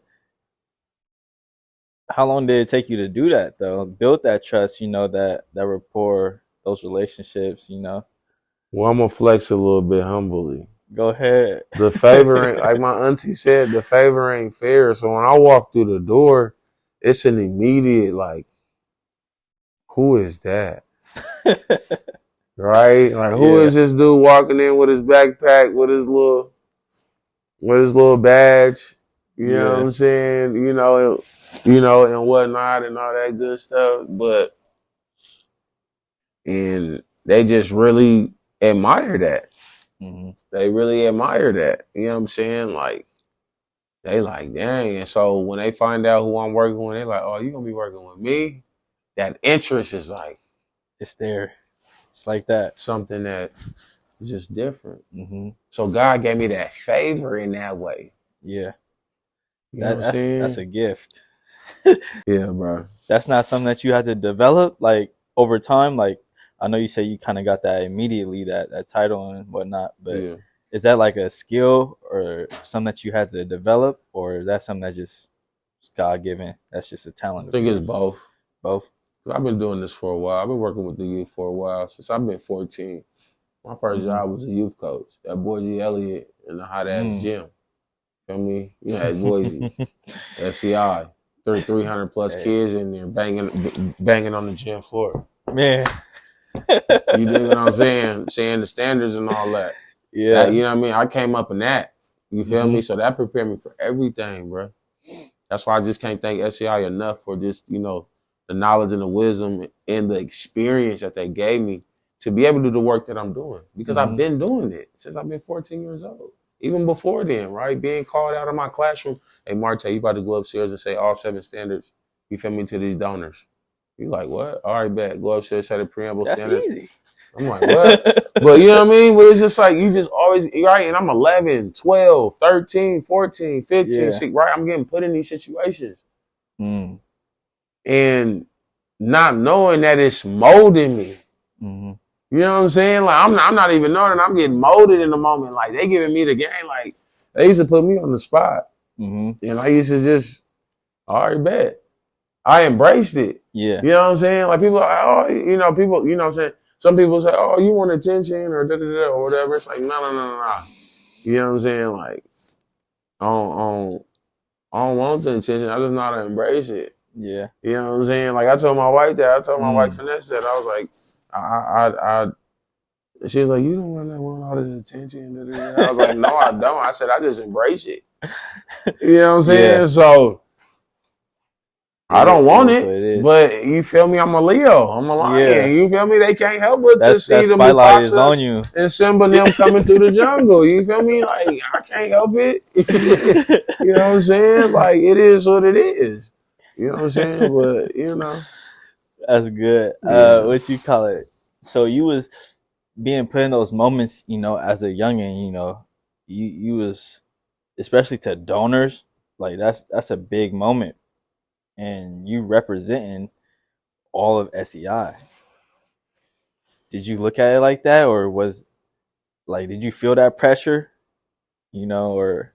how long did it take you to do that, though? Build that trust, you know, that rapport, those relationships, you know? Well, I'm going to flex a little bit humbly. Go ahead. The favor ain't, like my auntie said, the favor ain't fair. So when I walk through the door, it's an immediate, like, who is that? Right? Like, who is this dude walking in with his backpack, with his little badge? You know what I'm saying? You know, and whatnot and all that good stuff. And they just really admire that. Mm-hmm. They really admire that. You know what I'm saying? Like, they like, dang. And so when they find out who I'm working with, they like, oh, you gonna be working with me? That interest is like, it's there. It's like that. Something that is just different. Mm-hmm. So God gave me that favor in that way. Yeah. You know what I'm saying? That's a gift. Yeah, bro. That's not something that you had to develop, like, over time. Like, I know you say you kind of got that immediately, that title and whatnot, but is that like a skill or something that you had to develop, or is that something that just is God-given? That's just a talent. I think it's both. Both? I've been doing this for a while. I've been working with the youth for a while, since I've been 14. My first job was a youth coach at Boise Elliott in the hot-ass gym. Feel me? You had Boise, SCI, 300 plus kids in there banging on the gym floor. Man. You dig what I'm saying? Saying the standards and all that. Yeah. You know what I mean? I came up in that. You feel me? So that prepared me for everything, bro. That's why I just can't thank SCI enough for just, you know, the knowledge and the wisdom and the experience that they gave me to be able to do the work that I'm doing. Because I've been doing it since I've been 14 years old. Even before then, right? Being called out of my classroom. Hey, Martae, you about to go upstairs and say all 7 standards, you feel me, to these donors. You like, what? All right, bet. Go upstairs, say the preamble standard. That's easy. I'm like, what? But you know what I mean? But it's just like, you just always, right? And I'm 11, 12, 13, 14, 15, 16, right? I'm getting put in these situations. Mm. And not knowing that it's molding me. Mm-hmm. You know what I'm saying? Like, I'm not even knowing I'm getting molded in the moment. Like, they giving me the game. Like, they used to put me on the spot. Mm-hmm. And I used to just, all right, bet. I embraced it. Yeah. You know what I'm saying? Like, people, oh, you know, people, you know what I'm saying? Some people say, oh, you want attention or da-da-da or whatever. It's like, no. You know what I'm saying? Like, I don't want the attention. I just know how to embrace it. Yeah. You know what I'm saying? Like, I told my wife that. I told my wife Finesse that. I was like, she was like, you don't want all this attention. Da-da-da. I was like, no, I don't. I said, I just embrace it. You know what I'm saying? Yeah. So, I don't want it, but you feel me? I'm a Leo. I'm a lion. Yeah. You feel me? They can't help but to see the spotlight is on you. And Simba and them coming through the jungle. You feel me? Like, I can't help it. You know what I'm saying? Like, it is what it is. You know what I'm saying? But, you know. That's good. What you call it? So you was being put in those moments, as a youngin, you was, especially to donors, like that's a big moment, and you representing all of SEI. Did you look at it like that, or did you feel that pressure, or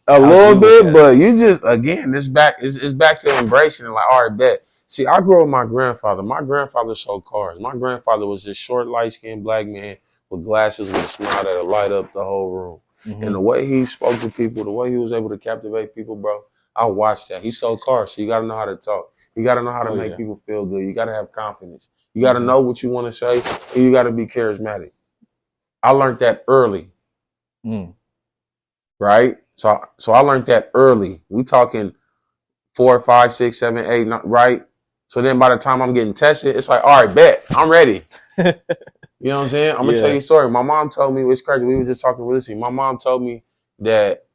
a little bit? But you just, again, it's back to embracing it. Like, all right, bet. See, I grew up with my grandfather. My grandfather sold cars. My grandfather was this short, light-skinned black man with glasses with a smile that'll light up the whole room. Mm-hmm. And the way he spoke to people, the way he was able to captivate people, bro, I watched that. He sold cars, so you got to know how to talk. You got to know how to make people feel good. You got to have confidence. You got to know what you want to say, and you got to be charismatic. I learned that early. Right? So I learned that early. We talking 4, 5, 6, 7, 8, right? So then by the time I'm getting tested, it's like, all right, bet, I'm ready. You know what I'm saying? I'm going to tell you a story. My mom told me, it's crazy, we were just talking recently. My mom told me that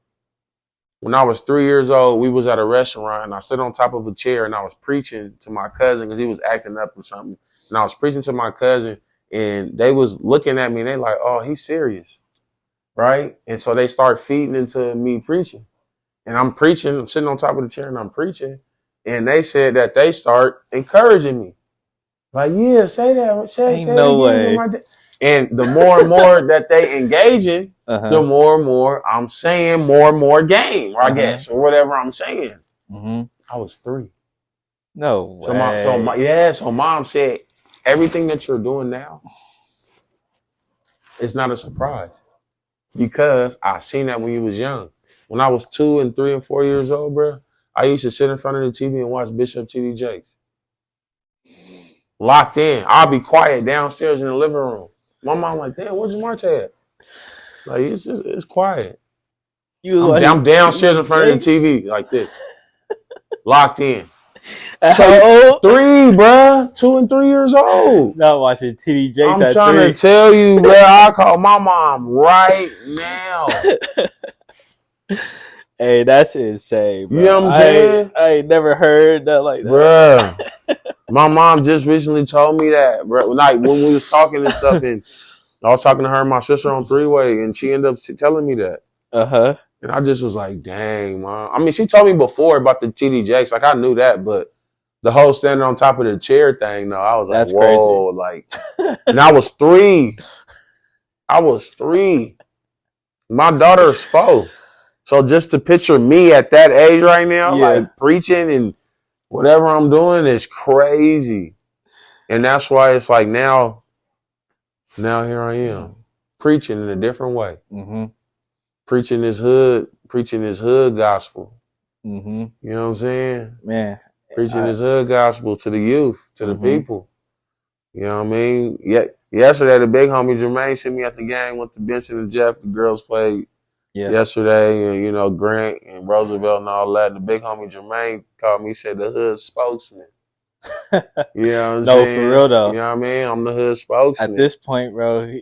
when I was 3 years old, we was at a restaurant, and I stood on top of a chair, and I was preaching to my cousin because he was acting up or something. And I was preaching to my cousin, and they was looking at me, and they like, oh, he's serious. Right? And so they start feeding into me preaching. And I'm preaching, I'm sitting on top of the chair and I'm preaching. And they said that they start encouraging me. Like, yeah, say that. Say no way. And the more and more that they engaging, the more and more I'm saying more and more game, I guess, or whatever I'm saying. I was 3. No way. So mom said, everything that you're doing now, it's not a surprise. Because I seen that when you was young. When I was 2 and 3 and 4 years old, bro, I used to sit in front of the TV and watch Bishop T.D. Jakes. Locked in. I'll be quiet downstairs in the living room. My mom like, damn, where's Jamartae at? Like, it's quiet. I'm downstairs in front of the TV like this. Locked in. How old? 3, bro. 2 and 3 years old. Not watching TD Jakes I'm trying to tell you, bro. I call my mom right now. Hey, that's insane, bro. You know what I'm saying? I ain't never heard that like that. Bro, my mom just recently told me that, bro. Like, when we was talking and stuff, and I was talking to her and my sister on 3-way, and she ended up telling me that. And I just was like, dang, Mom. I mean, she told me before about the TD Jakes. Like, I knew that, but the whole standing on top of the chair thing, though, I was like, that's whoa. Crazy. Like, and I was 3. My daughter's 4. So just to picture me at that age right now, like preaching and whatever I'm doing is crazy. And that's why it's like now here I am preaching in a different way. Preaching this hood gospel. You know what I'm saying? Man. Preaching this hood gospel to the youth, to the people. You know what I mean? Yesterday, the big homie Jermaine sent me at the game with the Benson and Jeff. The girls played yesterday, and Grant and Roosevelt and all that. The big homie Jermaine called me, said the hood spokesman. You know what I'm saying? For real though. You know what I mean? I'm the hood spokesman. At this point, bro, you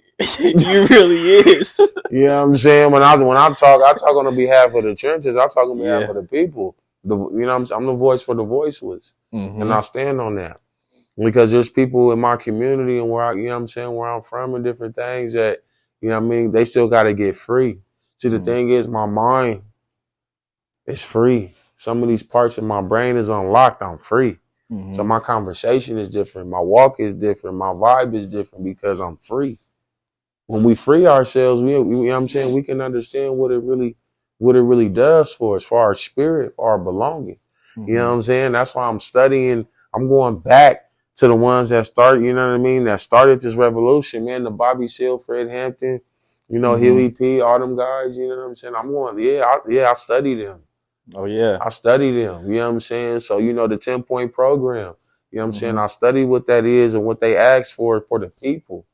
really is. You know what I'm saying? When I talk on behalf of the churches. I talk on behalf of the people. I'm the voice for the voiceless. And I stand on that. Because there's people in my community and where I'm from and different things that, they still got to get free. See, the thing is, my mind is free. Some of these parts of my brain is unlocked. I'm free. So my conversation is different. My walk is different. My vibe is different because I'm free. When we free ourselves, we can understand what it really does for us, for our spirit, for our belonging. You know what I'm saying? That's why I'm studying. I'm going back to the ones that started, that started this revolution, man. The Bobby Seale, Fred Hampton, Huey P., all them guys, you know what I'm saying? I'm going, I study them. Oh, yeah. I study them, you know what I'm saying? So, the 10-point program, you know what I'm saying? I study what that is and what they ask for the people.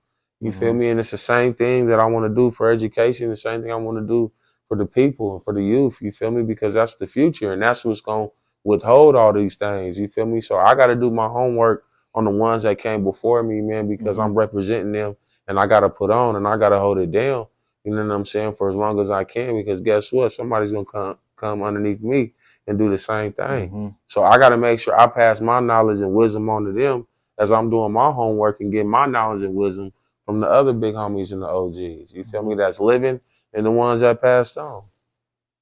You feel me? And it's the same thing that I want to do for education, the same thing I want to do for the people and for the youth, you feel me? Because that's the future, and that's what's going to withhold all these things, you feel me? So I got to do my homework on the ones that came before me, man, because I'm representing them, and I got to put on and I got to hold it down, you know what I'm saying, for as long as I can, because guess what? Somebody's going to come underneath me and do the same thing. So I got to make sure I pass my knowledge and wisdom on to them as I'm doing my homework and getting my knowledge and wisdom from the other big homies and the OGs. You feel me? That's living and the ones that passed on.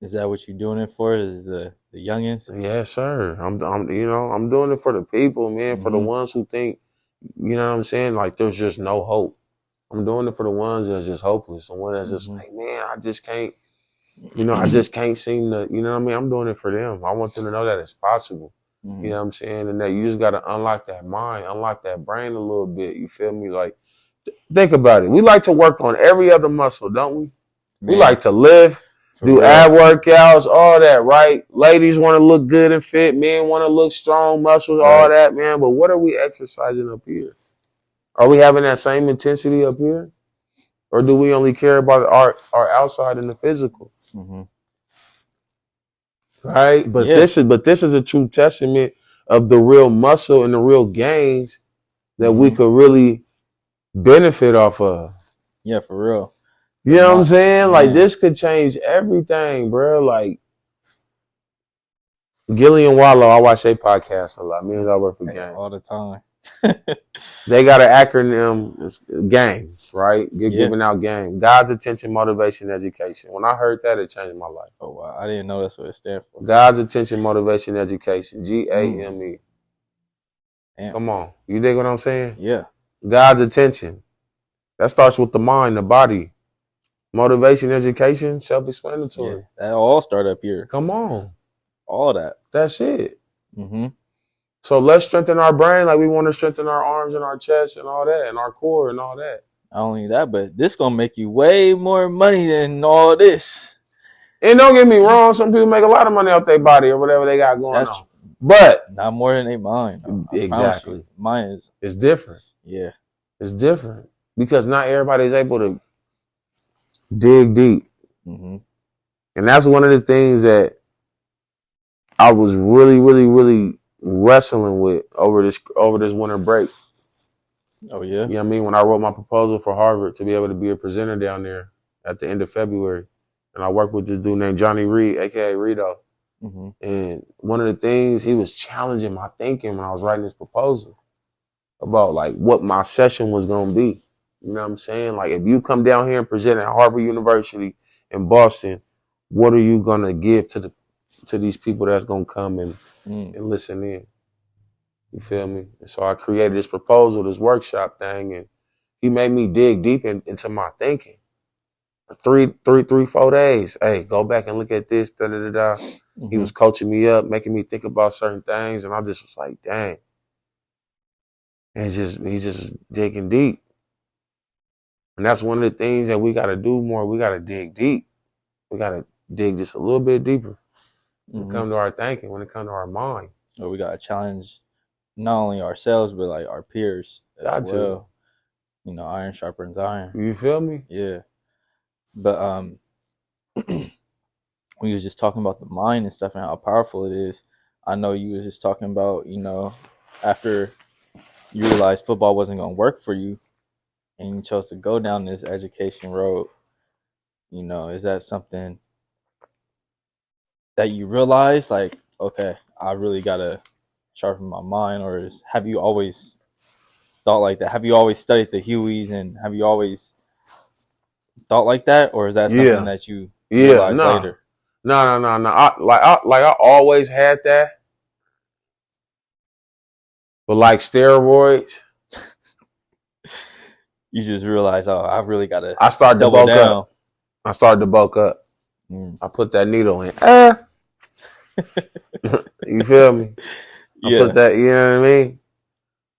Is that what you're doing it for? Is the youngins? Yes, sir. I'm doing it for the people, man, for the ones who think, you know what I'm saying, like there's just no hope. I'm doing it for the ones that's just hopeless. The one that's just like, man, I just can't, I just can't seem to, you know what I mean? I'm doing it for them. I want them to know that it's possible. You know what I'm saying? And that you just got to unlock that mind, unlock that brain a little bit. You feel me? Like, think about it. We like to work on every other muscle, don't we? Man, we like to lift, do ab workouts, all that, right? Ladies want to look good and fit. Men want to look strong, muscles, all that, man. But what are we exercising up here? Are we having that same intensity up here? Or do we only care about our outside and the physical? Right? But this is a true testament of the real muscle and the real gains that we could really benefit off of. Yeah, for real. You know what I'm saying? Man. Like, this could change everything, bro. Like, Gillian Wallow, I watch their podcast a lot. Me and I work for Gang. All the time. They got an acronym, it's GAME, right? Giving out GAME. God's Attention, Motivation, Education. When I heard that, it changed my life. Oh, wow. I didn't know that's what it stands for. God's Attention, Motivation, Education. GAME. Come on. You dig what I'm saying? Yeah. God's attention. That starts with the mind, the body. Motivation, education, self-explanatory. Yeah, that all start up here. Come on. All that. That's it. So let's strengthen our brain like we want to strengthen our arms and our chest and all that and our core and all that. Not only that, but this going to make you way more money than all this. And don't get me wrong, some people make a lot of money off their body or whatever they got going on. But not more than they mind. Exactly. Mine is. It's different. Yeah. It's different. Because not everybody's able to dig deep. And that's one of the things that I was really, really, really wrestling with over this winter break. Oh, yeah? You know what I mean? When I wrote my proposal for Harvard to be able to be a presenter down there at the end of February. And I worked with this dude named Johnny Reed, a.k.a. Rito. And one of the things, he was challenging my thinking when I was writing this proposal about, like, what my session was going to be. You know what I'm saying? Like, if you come down here and present at Harvard University in Boston, what are you going to give to these people that's going to come and listen in? You feel me? And so I created this proposal, this workshop thing, and he made me dig deep into my thinking. 4 days. Hey, go back and look at this, da-da-da-da. He was coaching me up, making me think about certain things, and I just was like, dang. And he's just digging deep. And that's one of the things that we got to do more. We got to dig deep. We got to dig just a little bit deeper when it comes to our thinking, when it comes to our mind. So we got to challenge not only ourselves, but like our peers as well. You know, iron sharpens iron. You feel me? Yeah. But we was just talking about the mind and stuff and how powerful it is. I know you was just talking about, you know, after you realized football wasn't going to work for you and you chose to go down this education road, you know, is that something that you realize, like, okay, I really got to sharpen my mind? Or have you always thought like that? Have you always studied the Hueys and have you always thought like that? Or is that something that you realized later? No. I always had that. But like steroids, you just realize, oh, I really got to I started to bulk up. I started to bulk up. I put that needle in. You feel me? I put that, you know what I mean?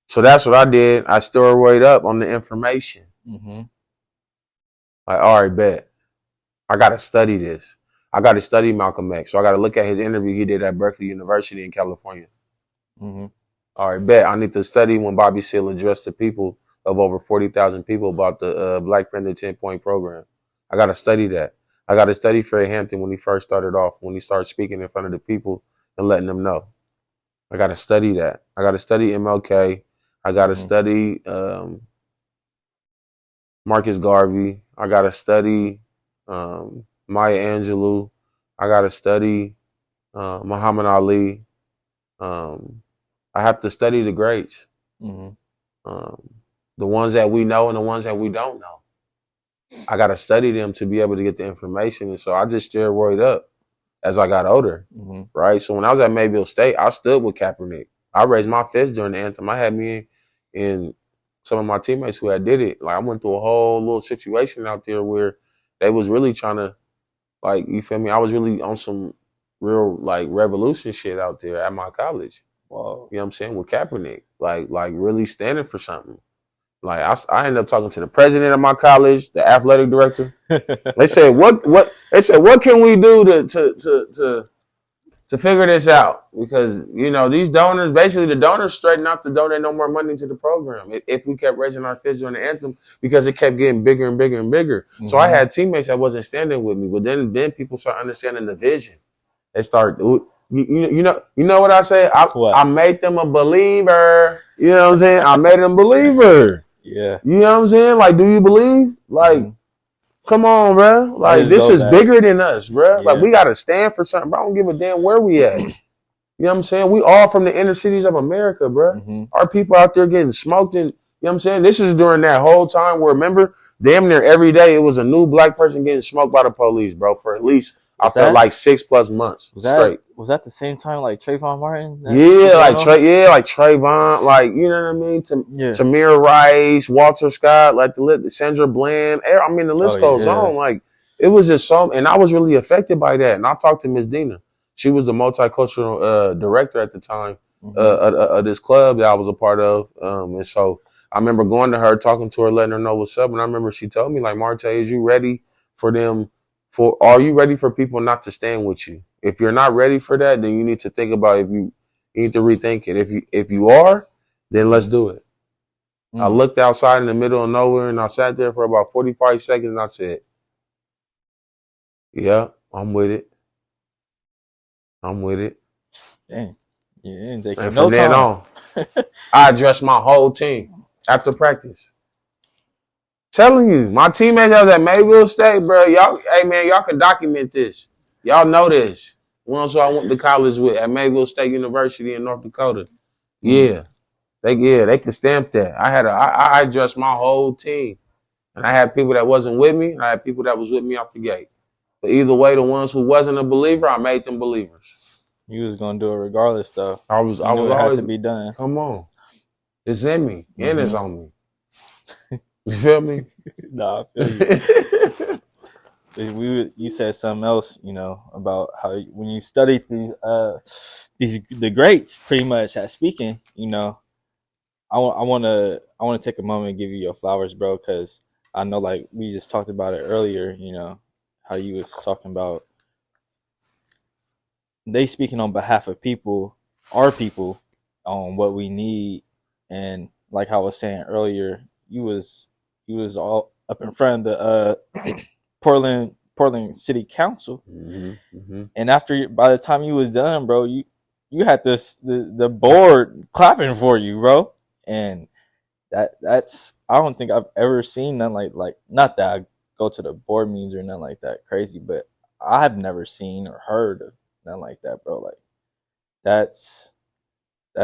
So that's what I did. I steroid up on the information. Like, all right, bet. I got to study this. I got to study Malcolm X. So I got to look at his interview he did at Berkeley University in California. All right, bet. I need to study when Bobby Seale addressed the people of over 40,000 people about the Black Panther 10-point program. I got to study that. I got to study Fred Hampton when he first started off, when he started speaking in front of the people and letting them know. I got to study that. I got to study MLK. I got to study Marcus Garvey. I got to study Maya Angelou. I got to study Muhammad Ali. I have to study the greats. The ones that we know and the ones that we don't know. I got to study them to be able to get the information. And so I just steroid up as I got older, right? So when I was at Mayville State, I stood with Kaepernick. I raised my fist during the anthem. I had me and some of my teammates who had did it. Like I went through a whole little situation out there where they was really trying to, like, you feel me? I was really on some real like revolution shit out there at my college. Wow. You know what I'm saying? With Kaepernick, like really standing for something. Like I ended up talking to the president of my college, the athletic director. They said, what can we do to figure this out? Because, you know, these donors, basically the donors straightened out to donate no more money to the program if we kept raising our fists during the anthem, because it kept getting bigger and bigger and bigger. So I had teammates that wasn't standing with me, but then people start understanding the vision. They start, you know what I say? I made them a believer. You know what I'm saying? I made them a believer. Yeah. You know what I'm saying? Like, do you believe? Like, come on, bro. Like, this is bigger than us, bro. Yeah. Like, we got to stand for something, bro. I don't give a damn where we at. You know what I'm saying? We all from the inner cities of America, bro. Our people out there getting smoked in. You know what I'm saying? This is during that whole time where, remember, damn near every day it was a new black person getting smoked by the police, bro, for at least, I felt like 6+ months straight. Was that the same time like Trayvon Martin? Yeah, like Trayvon, like, you know what I mean? Tamir Rice, Walter Scott, like Sandra Bland. I mean, the list goes on. Like, it was just so, and I was really affected by that. And I talked to Miss Dina. She was the multicultural director at the time of this club that I was a part of. And so I remember going to her, talking to her, letting her know what's up. And I remember she told me, like, Martae, is you ready for them? Are you ready for people not to stand with you? If you're not ready for that, then you need to think about you need to rethink it. If you are, then let's do it. I looked outside in the middle of nowhere and I sat there for about 45 seconds and I said, yeah, I'm with it. I'm with it. Dang. You didn't take and no from then on, I addressed my whole team after practice. Telling you, my teammates that was at Mayville State, bro, y'all, hey man, y'all can document this. Y'all know this. Ones who I went to college with at Mayville State University in North Dakota. Yeah. They can stamp that. I addressed my whole team. And I had people that wasn't with me, and I had people that was with me off the gate. But either way, the ones who wasn't a believer, I made them believers. You was gonna do it regardless, though. I was always had to be done. Come on, it's in me and it's on me. You feel me? Nah, I feel you. You said something else, you know, about how when you study the greats, pretty much at speaking, you know. I want to take a moment and give you your flowers, bro, because I know, like, we just talked about it earlier, you know, how you was talking about they speaking on behalf of people, our people, on what we need. And like I was saying earlier, you was all up in front of the Portland City Council. And by the time you was done, bro, you had the board clapping for you, bro. And that's I don't think I've ever seen nothing like not that I go to the board meetings or nothing like that crazy, but I've never seen or heard of nothing like that, bro. Like that's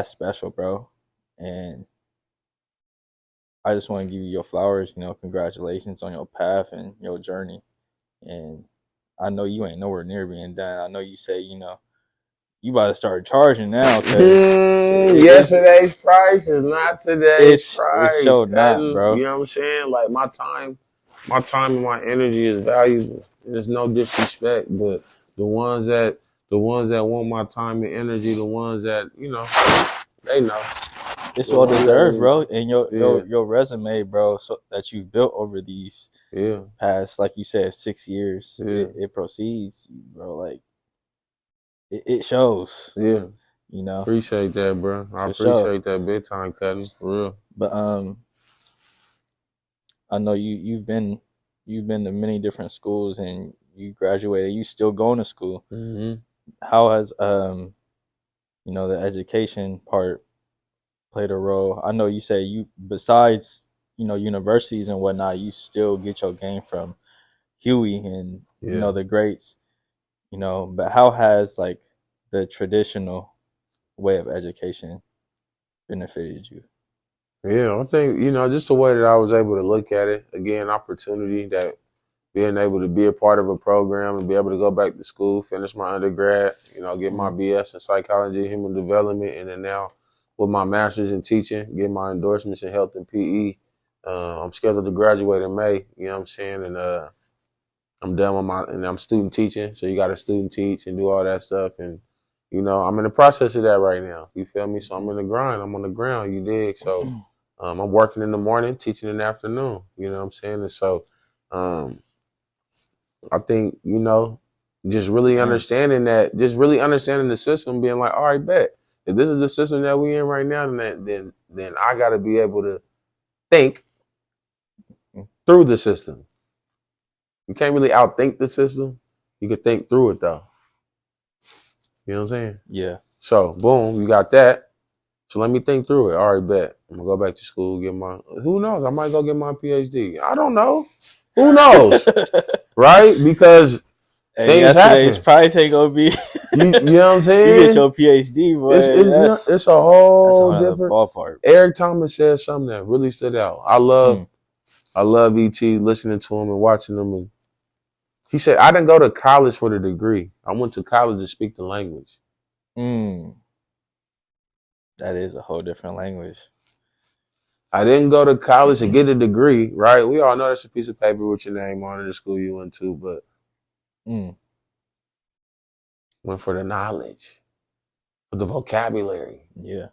special, bro. And I just want to give you your flowers, you know, congratulations on your path and your journey. And I know you ain't nowhere near being done. I know you say, you know, you about to start charging now. Yesterday's price is not today's price. It's so not, bro. You know what I'm saying? Like my time and my energy is valuable. There's no disrespect, but the ones that want my time and energy, the ones that, you know, they know. It's well deserved, bro. And your resume, bro, so that you've built over these past, like you said, 6 years, it proceeds, bro. Like it shows. Yeah. You know. Appreciate that, bro. I appreciate that big time, Cutting, for real. But I know you've been to many different schools and you graduated. You still going to school. How has you know, the education part played a role? I know you say you, besides, you know, universities and whatnot, you still get your game from Huey and you know, the greats, you know, but how has like the traditional way of education benefited you? Yeah, I think, just the way that I was able to look at it, again, opportunity that being able to be a part of a program and be able to go back to school, finish my undergrad, get my BS in psychology, human development, and then now with my master's in teaching, get my endorsements in health and PE. I'm scheduled to graduate in May, you know what I'm saying? And I'm done with and I'm student teaching, so you got to student teach and do all that stuff. And, I'm in the process of that right now. You feel me? So I'm in the grind. I'm on the ground, you dig? So I'm working in the morning, teaching in the afternoon, you know what I'm saying? And so I think, just really understanding the system, being like, all right, bet. If this is the system that we in right now, then I got to be able to think through the system. You can't really outthink the system. You can think through it, though. You know what I'm saying? Yeah. So, boom, you got that. So let me think through it. All right, bet. I'm going to go back to school, who knows? I might go get my PhD. I don't know. Who knows? Right? Because things happen. Yesterday's price ain't going to be. you know what I'm saying? You get your PhD, boy. It's a whole different ballpark. Eric Thomas said something that really stood out. I love E.T., listening to him and watching him. And he said, I didn't go to college for the degree. I went to college to speak the language. That is a whole different language. I didn't go to college to get a degree, right? We all know that's a piece of paper with your name on it, the school you went to, but went for the knowledge, for the vocabulary. Yeah.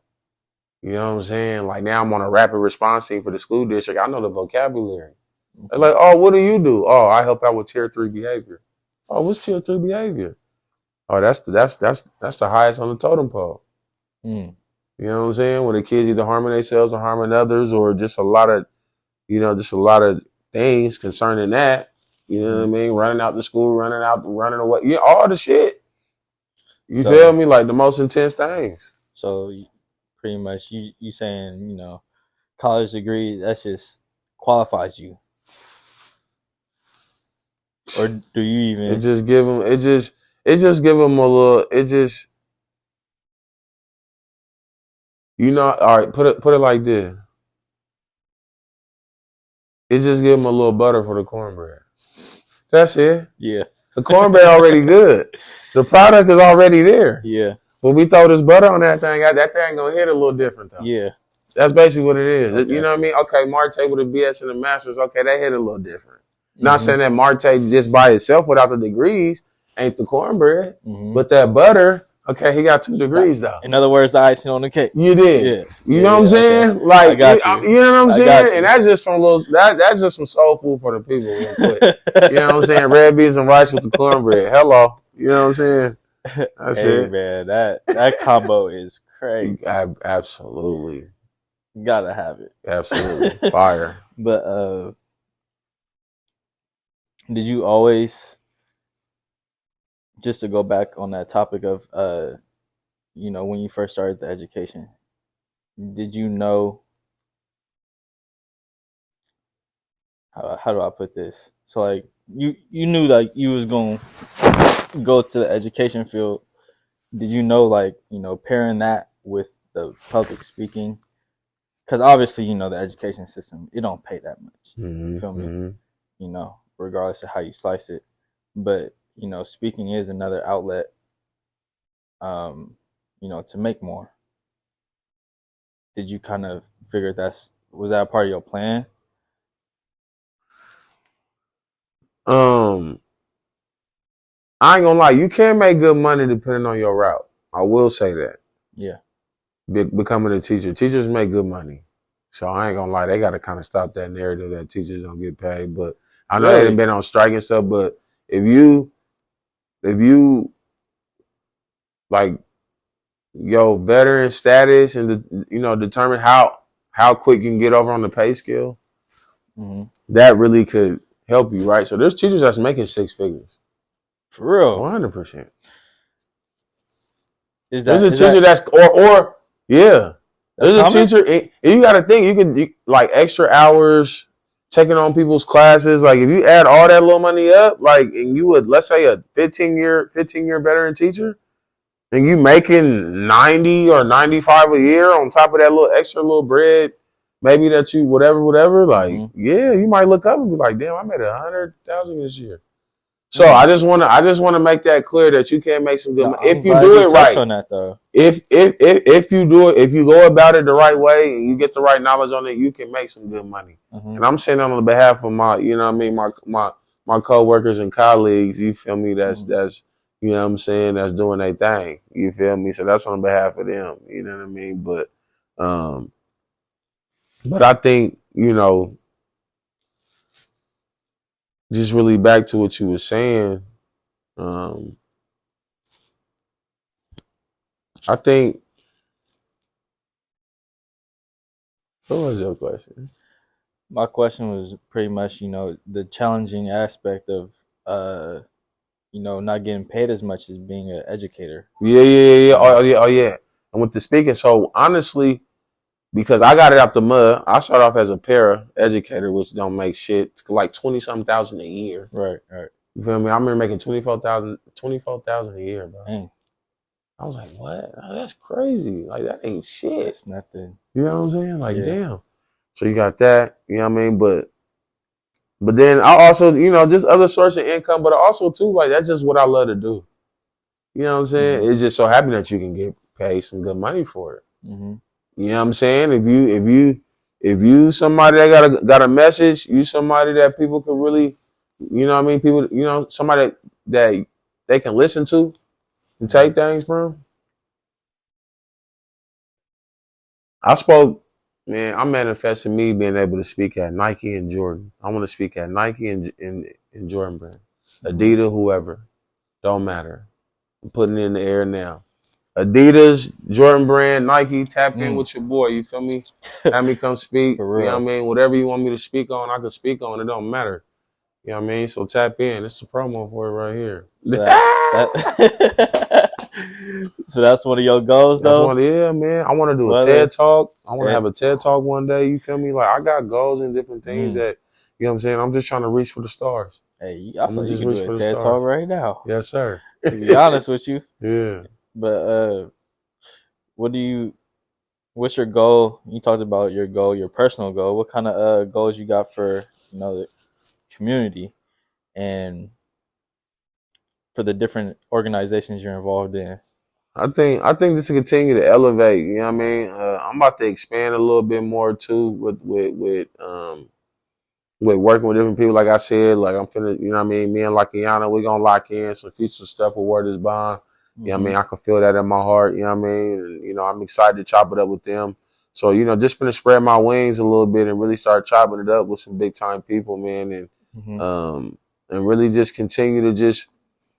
You know what I'm saying? Like now I'm on a rapid response team for the school district. I know the vocabulary. They're like, oh, what do you do? Oh, I help out with tier 3 behavior. Oh, what's tier 3 behavior? Oh, that's the highest on the totem pole. You know what I'm saying? When the kids either harming themselves or harming others, or just a lot of things concerning that. You know what I mean? Running out the school, running away. Yeah, all the shit. You feel me? Like the most intense things. So pretty much you saying, college degree, that's just qualifies you. Or do you even? It just give them a little. It just, all right. Put it like this. It just give them a little butter for the cornbread. That's it. Yeah. The cornbread already good. The product is already there. Yeah. When we throw this butter on that thing gonna hit a little different though. Yeah. That's basically what it is. Okay. You know what I mean? Okay, Martae with a BS and a master's. Okay, that hit a little different. Not saying that Martae just by itself without the degrees ain't the cornbread, but that butter, okay, he got 2 degrees though. In other words, the icing on the cake. You did. Yeah. You know what I'm saying? Okay. Like, I got you. You know what I'm saying? And that's just that's just some soul food for the people real quick. You know what I'm saying? Red beans and rice with the cornbread. Hello. You know what I'm saying? That's it. Man, that combo is crazy. Absolutely. You gotta have it. Absolutely. Fire. But did you always, just to go back on that topic of when you first started the education, did you know, how do I put this? So like you knew like you was going to go to the education field. Did you know, like, pairing that with the public speaking? Because obviously, the education system, it don't pay that much. You feel me? Regardless of how you slice it. But, speaking is another outlet, to make more. Did you kind of figure was that a part of your plan? I ain't gonna lie, you can make good money depending on your route. I will say that. Yeah. Becoming a teacher. Teachers make good money. So I ain't gonna lie, they gotta kind of stop that narrative that teachers don't get paid. But I know they've been on strike and stuff, but if you like your veteran status and determine how quick you can get over on the pay scale, that really could help you, right? So there's teachers that's making 6 figures. For real? 100%. There's a teacher that's yeah. There's a teacher. You got to think you can like extra hours, taking on people's classes. Like if you add all that little money up, like, and you would, let's say a 15-year veteran teacher, and you making 90 or 95 a year on top of that little extra little bread maybe that you whatever. Like, yeah, you might look up and be like, damn, I made 100,000 this year. So I just want to make that clear that you can make some good money if you do it right. On that, though. If you do it, if you go about it the right way and you get the right knowledge on it, you can make some good money. And I'm saying on behalf of my, you know what I mean, my coworkers and colleagues, you feel me? That's you know what I'm saying, that's doing their thing. You feel me? So that's on behalf of them. You know what I mean? But I think, you know, just really back to what you were saying, I think, what was your question? My question was pretty much, you know, the challenging aspect of, you know, not getting paid as much as being an educator. Yeah. Oh, yeah. And with the speaking, so honestly, because I got it out the mud, I started off as a para-educator, which don't make shit, like 20-something thousand a year. Right. You feel me? I remember making $24,000 a year, bro. Dang. I was like, what? Oh, that's crazy. Like, that ain't shit. That's nothing. You know what I'm saying? Like, damn. So you got that, you know what I mean? But then I also, you know, just other source of income, but also too, like, that's just what I love to do. You know what I'm saying? It's just so happy that you can get paid some good money for it. You know what I'm saying? If you somebody that got a message, you somebody that people can really, you know what I mean? People, you know, somebody that they can listen to and take things from. I'm manifesting me being able to speak at Nike and Jordan. I want to speak at Nike and Jordan brand. Adidas, whoever. Don't matter. I'm putting it in the air now. Adidas, Jordan brand, Nike, tap in with your boy, you feel me? Have me come speak. You know what I mean? Whatever you want me to speak on, I can speak on. It don't matter. You know what I mean? So tap in. It's a promo for it right here. So that's one of your goals, though? Yeah, man. I want to do a TED Talk. I want to have a TED Talk one day, you feel me? Like, I got goals and different things that, you know what I'm saying? I'm just trying to reach for the stars. Hey, I feel you can do a TED Talk right now. Yes, sir. To be honest with you. Yeah. But what's your goal? You talked about your goal, your personal goal. What kind of goals you got for, you know, the community and for the different organizations you're involved in? I think just to continue to elevate, you know what I mean? I'm about to expand a little bit more too with working with different people. Like I said, like I'm finna, you know what I mean? Me and Lakiana, we're gonna lock in some future stuff with Word is Bond. You know what I mean? I can feel that in my heart, you know what I mean? And, you know, I'm excited to chop it up with them. So, you know, just finna spread my wings a little bit and really start chopping it up with some big time people, man. And really just continue to just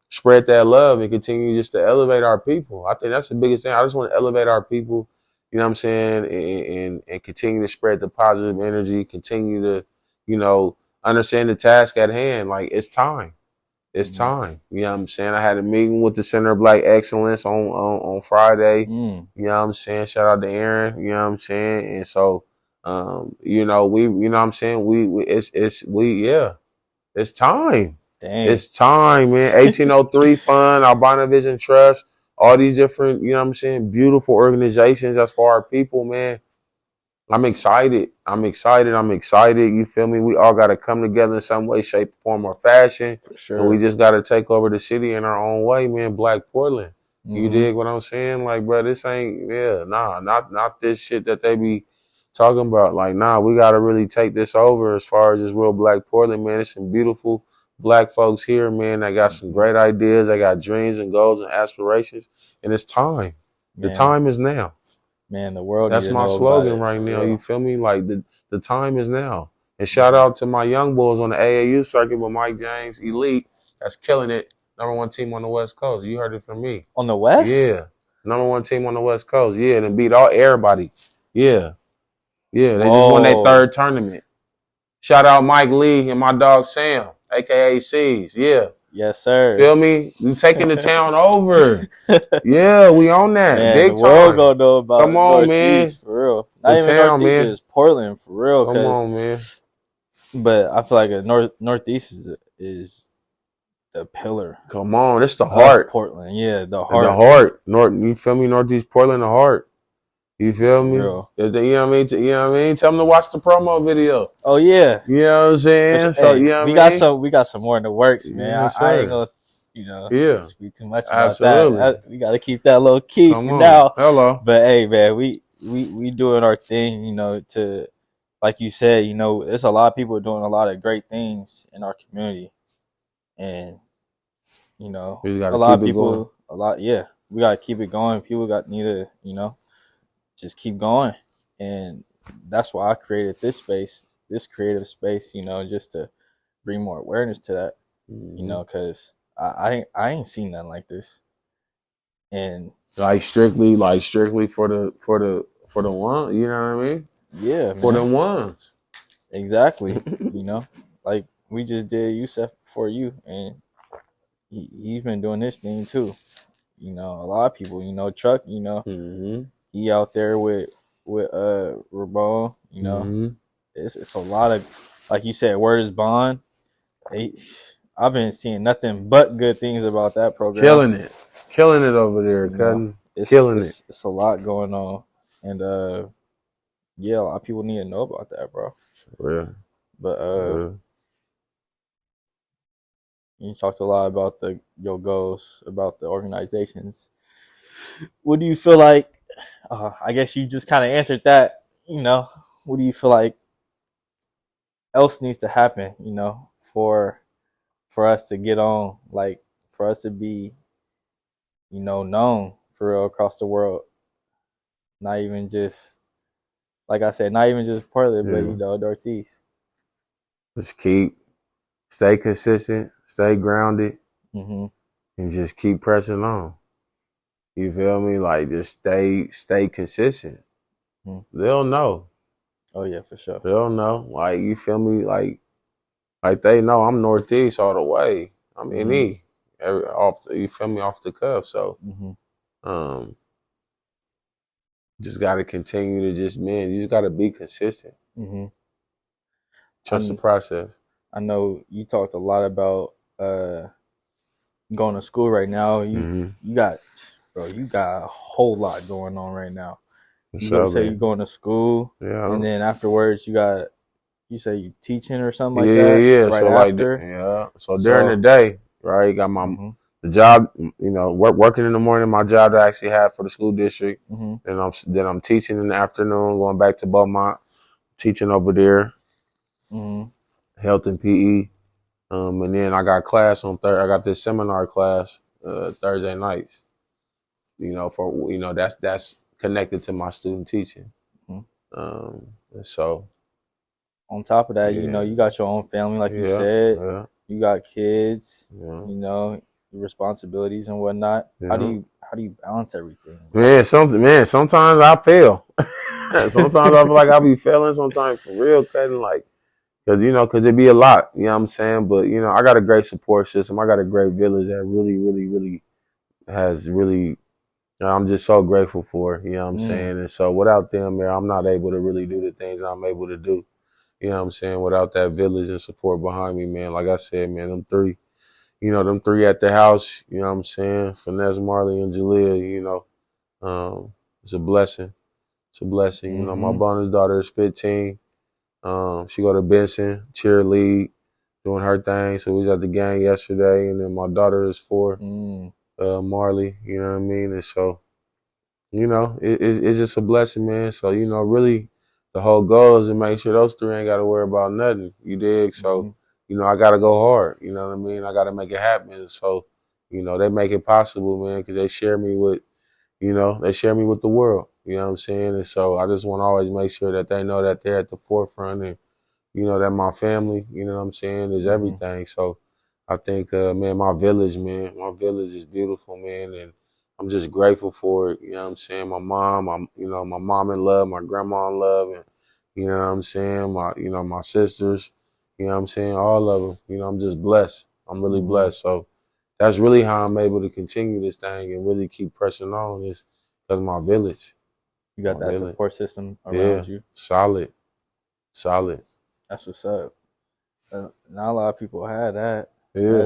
spread that love and continue just to elevate our people. I think that's the biggest thing. I just want to elevate our people, you know what I'm saying? And continue to spread the positive energy, continue to, you know, understand the task at hand. Like, it's time. It's time. You know what I'm saying? I had a meeting with the Center of Black Excellence on Friday. You know what I'm saying? Shout out to Aaron. You know what I'm saying? And so, you know, you know what I'm saying? It's time. Dang. It's time, man. 1803 Fund, Albino Vision Trust, all these different, you know what I'm saying, beautiful organizations that's for our people, man. I'm excited. You feel me? We all got to come together in some way, shape, form, or fashion. For sure. And we just got to take over the city in our own way, man. Black Portland. You dig what I'm saying? Like, bro, this ain't, not this shit that they be talking about. Like, we got to really take this over as far as this real Black Portland, man. There's some beautiful Black folks here, man. They got some great ideas. They got dreams and goals and aspirations. And it's time. Man. The time is now. Man, the world. That's my slogan right now. You feel me? Like the time is now. And shout out to my young boys on the AAU circuit with Mike James, Elite. That's killing it. #1 team on the West Coast. You heard it from me. On the West? Yeah. #1 team on the West Coast. Yeah, and beat everybody. Yeah. Yeah. They just won their third tournament. Shout out Mike Lee and my dog Sam, aka C's. Yeah. Yes, sir. Feel me? We taking the town over. Yeah, we on that. Man, big the time. world gonna know about Come on, Northeast, man. For real. Not even town, Northeast, man. Just Portland, for real. Come on, man. But I feel like a Northeast is the pillar. Come on, it's the heart. Portland, yeah, the heart. The heart. You feel me? Northeast Portland, the heart. You feel me? Real. You know what I mean? You know what I mean? Tell them to watch the promo video. Oh yeah. You know what I'm saying? Sure. So Hey, you know what I mean? we got some more in the works, man. Yes, I ain't gonna speak too much about absolutely. that. We gotta keep that low key Come for on. now. Hello. But hey, man, we doing our thing, to, like you said, there's a lot of people doing a lot of great things in our community. And, a lot of people, we gotta keep it going. People need to, just keep going. And that's why I created this creative space, just to bring more awareness to that, because I ain't seen nothing like this. And like strictly for the one, you know what I mean? Yeah, for man. the ones. Exactly. Like we just did Yusef before you, and he's been doing this thing too. A lot of people, Truck, he out there with Ramon, it's a lot of, like you said, word is bond. I've been seeing nothing but good things about that program. Killing it over there, cutting. It's a lot going on, and yeah, a lot of people need to know about that, bro. Yeah. But you talked a lot about your goals, about the organizations. What do you feel like? I guess you just kind of answered that. What do you feel like else needs to happen? For us to get on, like for us to be, known for real across the world. Not even just, like I said, not even just Portland, but Northeast. Just stay consistent, stay grounded, and just keep pressing on. You feel me? Like just stay consistent. They'll know. Oh yeah, for sure. They'll know. Like you feel me? Like they know I'm Northeast all the way. I'm NE. You feel me? Off the cuff. So just gotta continue to you just gotta be consistent. Trust the process. I know you talked a lot about going to school right now. You got a whole lot going on right now. You say you're going to school, and then afterwards you say you teaching or something like that. Yeah. Right so after. So during the day, right, got my the job, working in the morning, my job that I actually have for the school district, and then I'm teaching in the afternoon, going back to Beaumont, teaching over there, health and PE, and then I got class on I got this seminar class Thursday nights. That's connected to my student teaching. So on top of that, you got your own family, like you said. Yeah. You got kids. Yeah. Your responsibilities and whatnot. Yeah. How do you balance everything? Sometimes I fail. Sometimes I feel like I be failing. Sometimes for real, cutting because it be a lot. You know what I'm saying? But I got a great support system. I got a great village that really, really, really has really. I'm just so grateful for. You know what I'm saying? And so without them, man, I'm not able to really do the things I'm able to do. You know what I'm saying? Without that village and support behind me, man. Like I said, man, them three at the house, you know what I'm saying? Finesse, Marley, and Jaleel, it's a blessing. It's a blessing. My bonus daughter is 15. She go to Benson, cheerlead, doing her thing. So we was at the game yesterday, and then my daughter is 4, Marley, you know what I mean? And so, it's just a blessing, man. So, really the whole goal is to make sure those 3 ain't got to worry about nothing. You dig? So, I got to go hard. You know what I mean? I got to make it happen. So, they make it possible, man, because they share me with, the world. You know what I'm saying? And so I just want to always make sure that they know that they're at the forefront and, that my family, you know what I'm saying, is everything. So I think, man, my village is beautiful, man. And I'm just grateful for it. You know what I'm saying? My mom, my mom in love, my grandma in love, and you know what I'm saying? My sisters, you know what I'm saying? All of them, I'm just blessed. I'm really blessed. So that's really how I'm able to continue this thing and really keep pressing on is because my village. You got that support system around you. Solid. That's what's up. Not a lot of people have that. Yeah.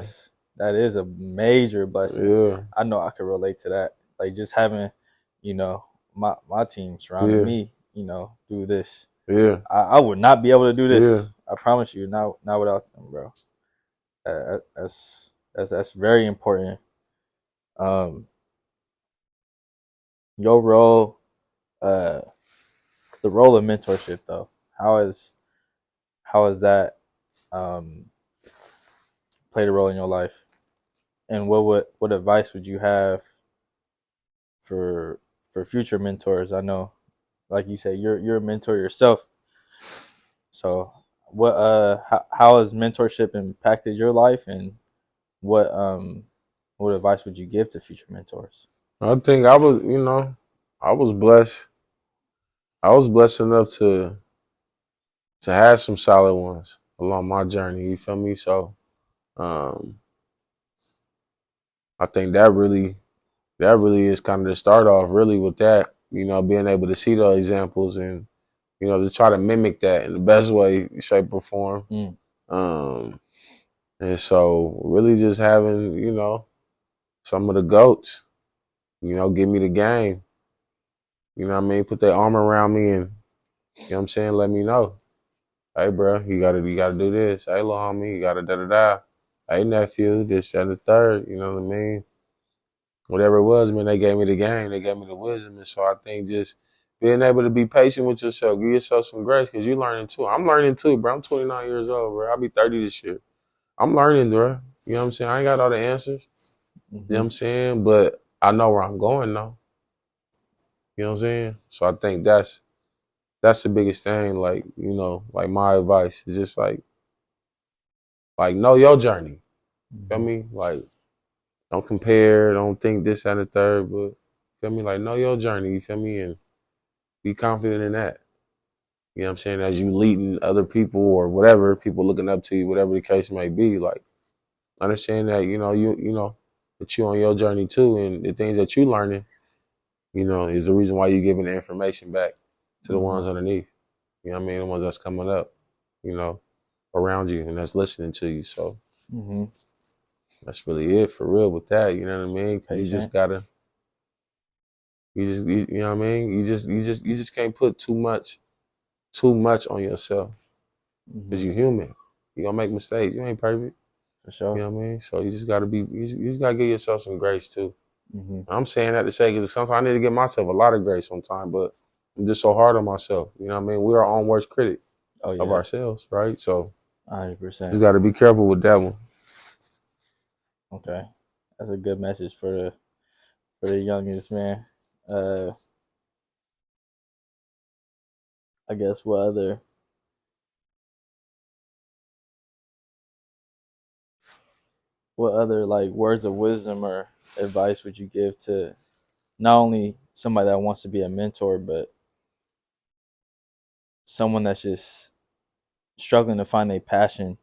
That is a major blessing. Yeah. I know I can relate to that. Like just having, my team surrounded me, you know, through this. Yeah. I would not be able to do this. I promise you, not without them, bro. That's very important. Your role, the role of mentorship, though, how is that played a role in your life, and what advice would you have for future mentors? I know, like you said, you're a mentor yourself. So, what how has mentorship impacted your life, and what advice would you give to future mentors? I think I was blessed. I was blessed enough to have some solid ones along my journey. You feel me? So, I think that really is kind of the start off really with that. You know, being able to see those examples and to try to mimic that in the best way, shape, or form. And so really just having some of the GOATs, give me the game. You know what I mean? Put their arm around me and, you know what I'm saying, let me know. Hey, bro, you gotta do this. Hey, little homie, you gotta da-da-da. Hey, nephew, this, that, and the third. You know what I mean? Whatever it was, man, they gave me the game. They gave me the wisdom. And so I think just being able to be patient with yourself, give yourself some grace because you're learning too. I'm learning too, bro. I'm 29 years old, bro. I'll be 30 this year. I'm learning, bro. You know what I'm saying? I ain't got all the answers. You know what I'm saying? But I know where I'm going now. You know what I'm saying? So I think that's the biggest thing. Like, like my advice is just like know your journey. Feel me? Like, don't compare, don't think this and the third, but feel me? Like, know your journey, you feel me? And be confident in that. You know what I'm saying? As you leading other people or whatever, people looking up to you, whatever the case may be, like, understand that, that you on your journey too, and the things that you learning, is the reason why you giving the information back to the ones underneath. You know what I mean? The ones that's coming up, around you and that's listening to you. So that's really it for real with that. You know what I mean? You just gotta, you know what I mean? You just can't put too much on yourself because you're human. You gonna make mistakes. You ain't perfect. For sure. You know what I mean? So you just gotta give yourself some grace too. I'm saying that to say because sometimes I need to give myself a lot of grace sometimes, but I'm just so hard on myself. You know what I mean? We're our own worst critic of ourselves, right? So 100%. You got to be careful with that one. Okay, that's a good message for the youngest, man. I guess what other like words of wisdom or advice would you give to not only somebody that wants to be a mentor, but someone that's just struggling to find their passion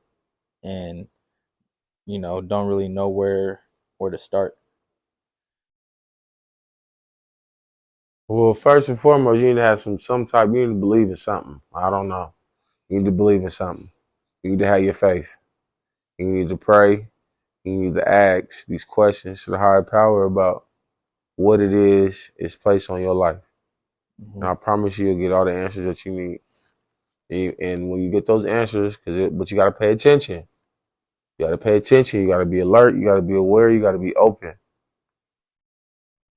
and don't really know where to start? Well, first and foremost, you need to have some type. You need to believe in something. I don't know. You need to believe in something. You need to have your faith. You need to pray. You need to ask these questions to the higher power about what it is placed on your life. And I promise you'll get all the answers that you need. And when you get those answers, but you got to pay attention. You got to pay attention. You got to be alert. You got to be aware. You got to be open.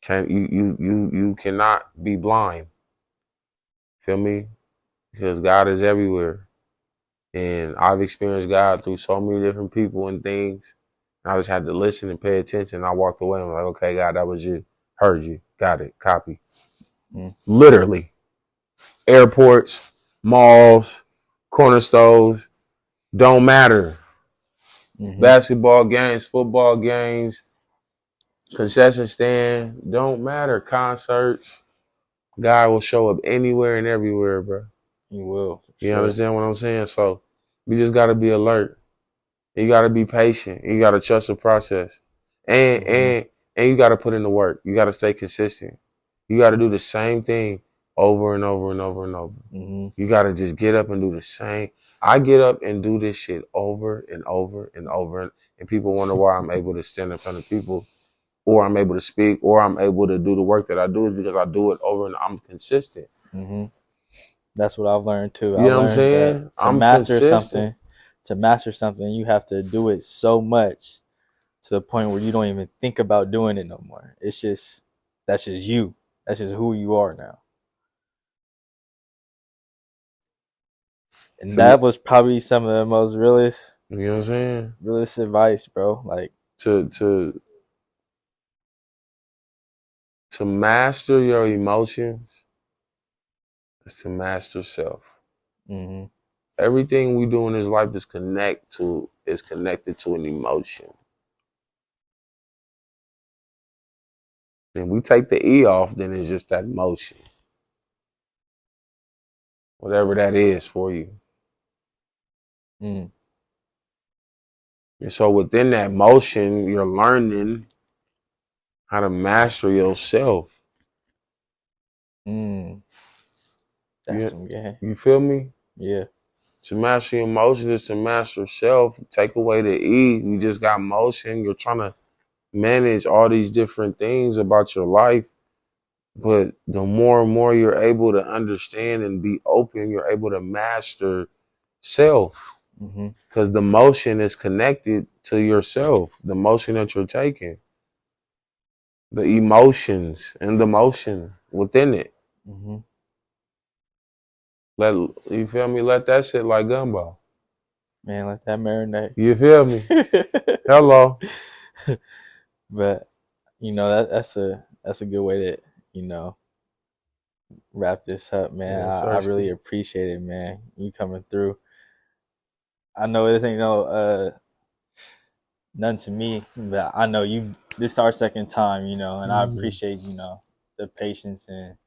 You cannot be blind. Feel me? Because God is everywhere. And I've experienced God through so many different people and things. And I just had to listen and pay attention. I walked away and was like, okay, God, that was you. Heard you. Got it. Copy. Literally. Airports, malls, corner stores, don't matter. Basketball games, football games, concession stand, don't matter. Concerts, God will show up anywhere and everywhere, bro. He will. You understand what I'm saying? So you just got to be alert. You got to be patient. You got to trust the process, and you got to put in the work. You got to stay consistent. You got to do the same thing over and over and over and over. You got to just get up and do the same. I get up and do this shit over and over and over, and people wonder why I'm able to stand in front of people or I'm able to speak, or I'm able to do the work that I do is because I do it over and I'm consistent. Mm-hmm. That's what I've learned too. You know what I'm saying? To master something, you have to do it so much to the point where you don't even think about doing it no more. That's just you. That's just who you are now. And that was probably some of the most realest, you know what I'm saying? Realest advice, bro. Like to master your emotions is to master self. Mm-hmm. Everything we do in this life is connected to an emotion. And we take the E off, then it's just that emotion. Whatever that is for you. Mm. And so within that motion, you're learning how to master yourself. That's some game. You feel me? Yeah. To master your emotions is to master self. Take away the E. You just got motion. You're trying to manage all these different things about your life. But the more and more you're able to understand and be open, you're able to master self. Because the motion is connected to yourself, the motion that you're taking, the emotions and the motion within it. You feel me? Let that sit like gumbo. Man, let that marinate. You feel me? Hello. But that's a good way to wrap this up, man. Yeah, I really appreciate it, man. You coming through. I know this ain't nothing to me, but I know this is our second time, and I appreciate, the patience and,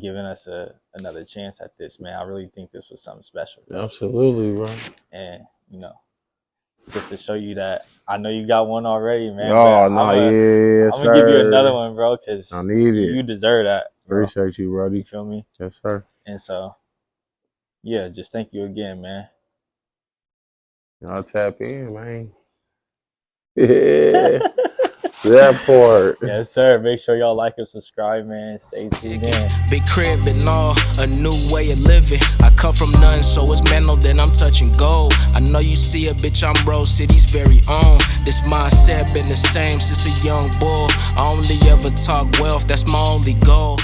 giving us another chance at this, man. I really think this was something special. Absolutely, bro. And, just to show you that I know you got one already, man. Oh, no, yeah, I'm going to give you another one, bro, because I need it. You deserve that. Bro. Appreciate you, brody. You feel me? Yes, sir. And so, yeah, just thank you again, man. I'll tap in, man. Yeah. That part. Yes, sir. Make sure y'all like and subscribe, man. Stay tuned in. Big crib and all, a new way of living. I come from nothing, so it's mental that I'm touching gold. I know you see a bitch, I'm Rose City's very own. This mindset been the same since a young boy. I only ever talk wealth, that's my only goal.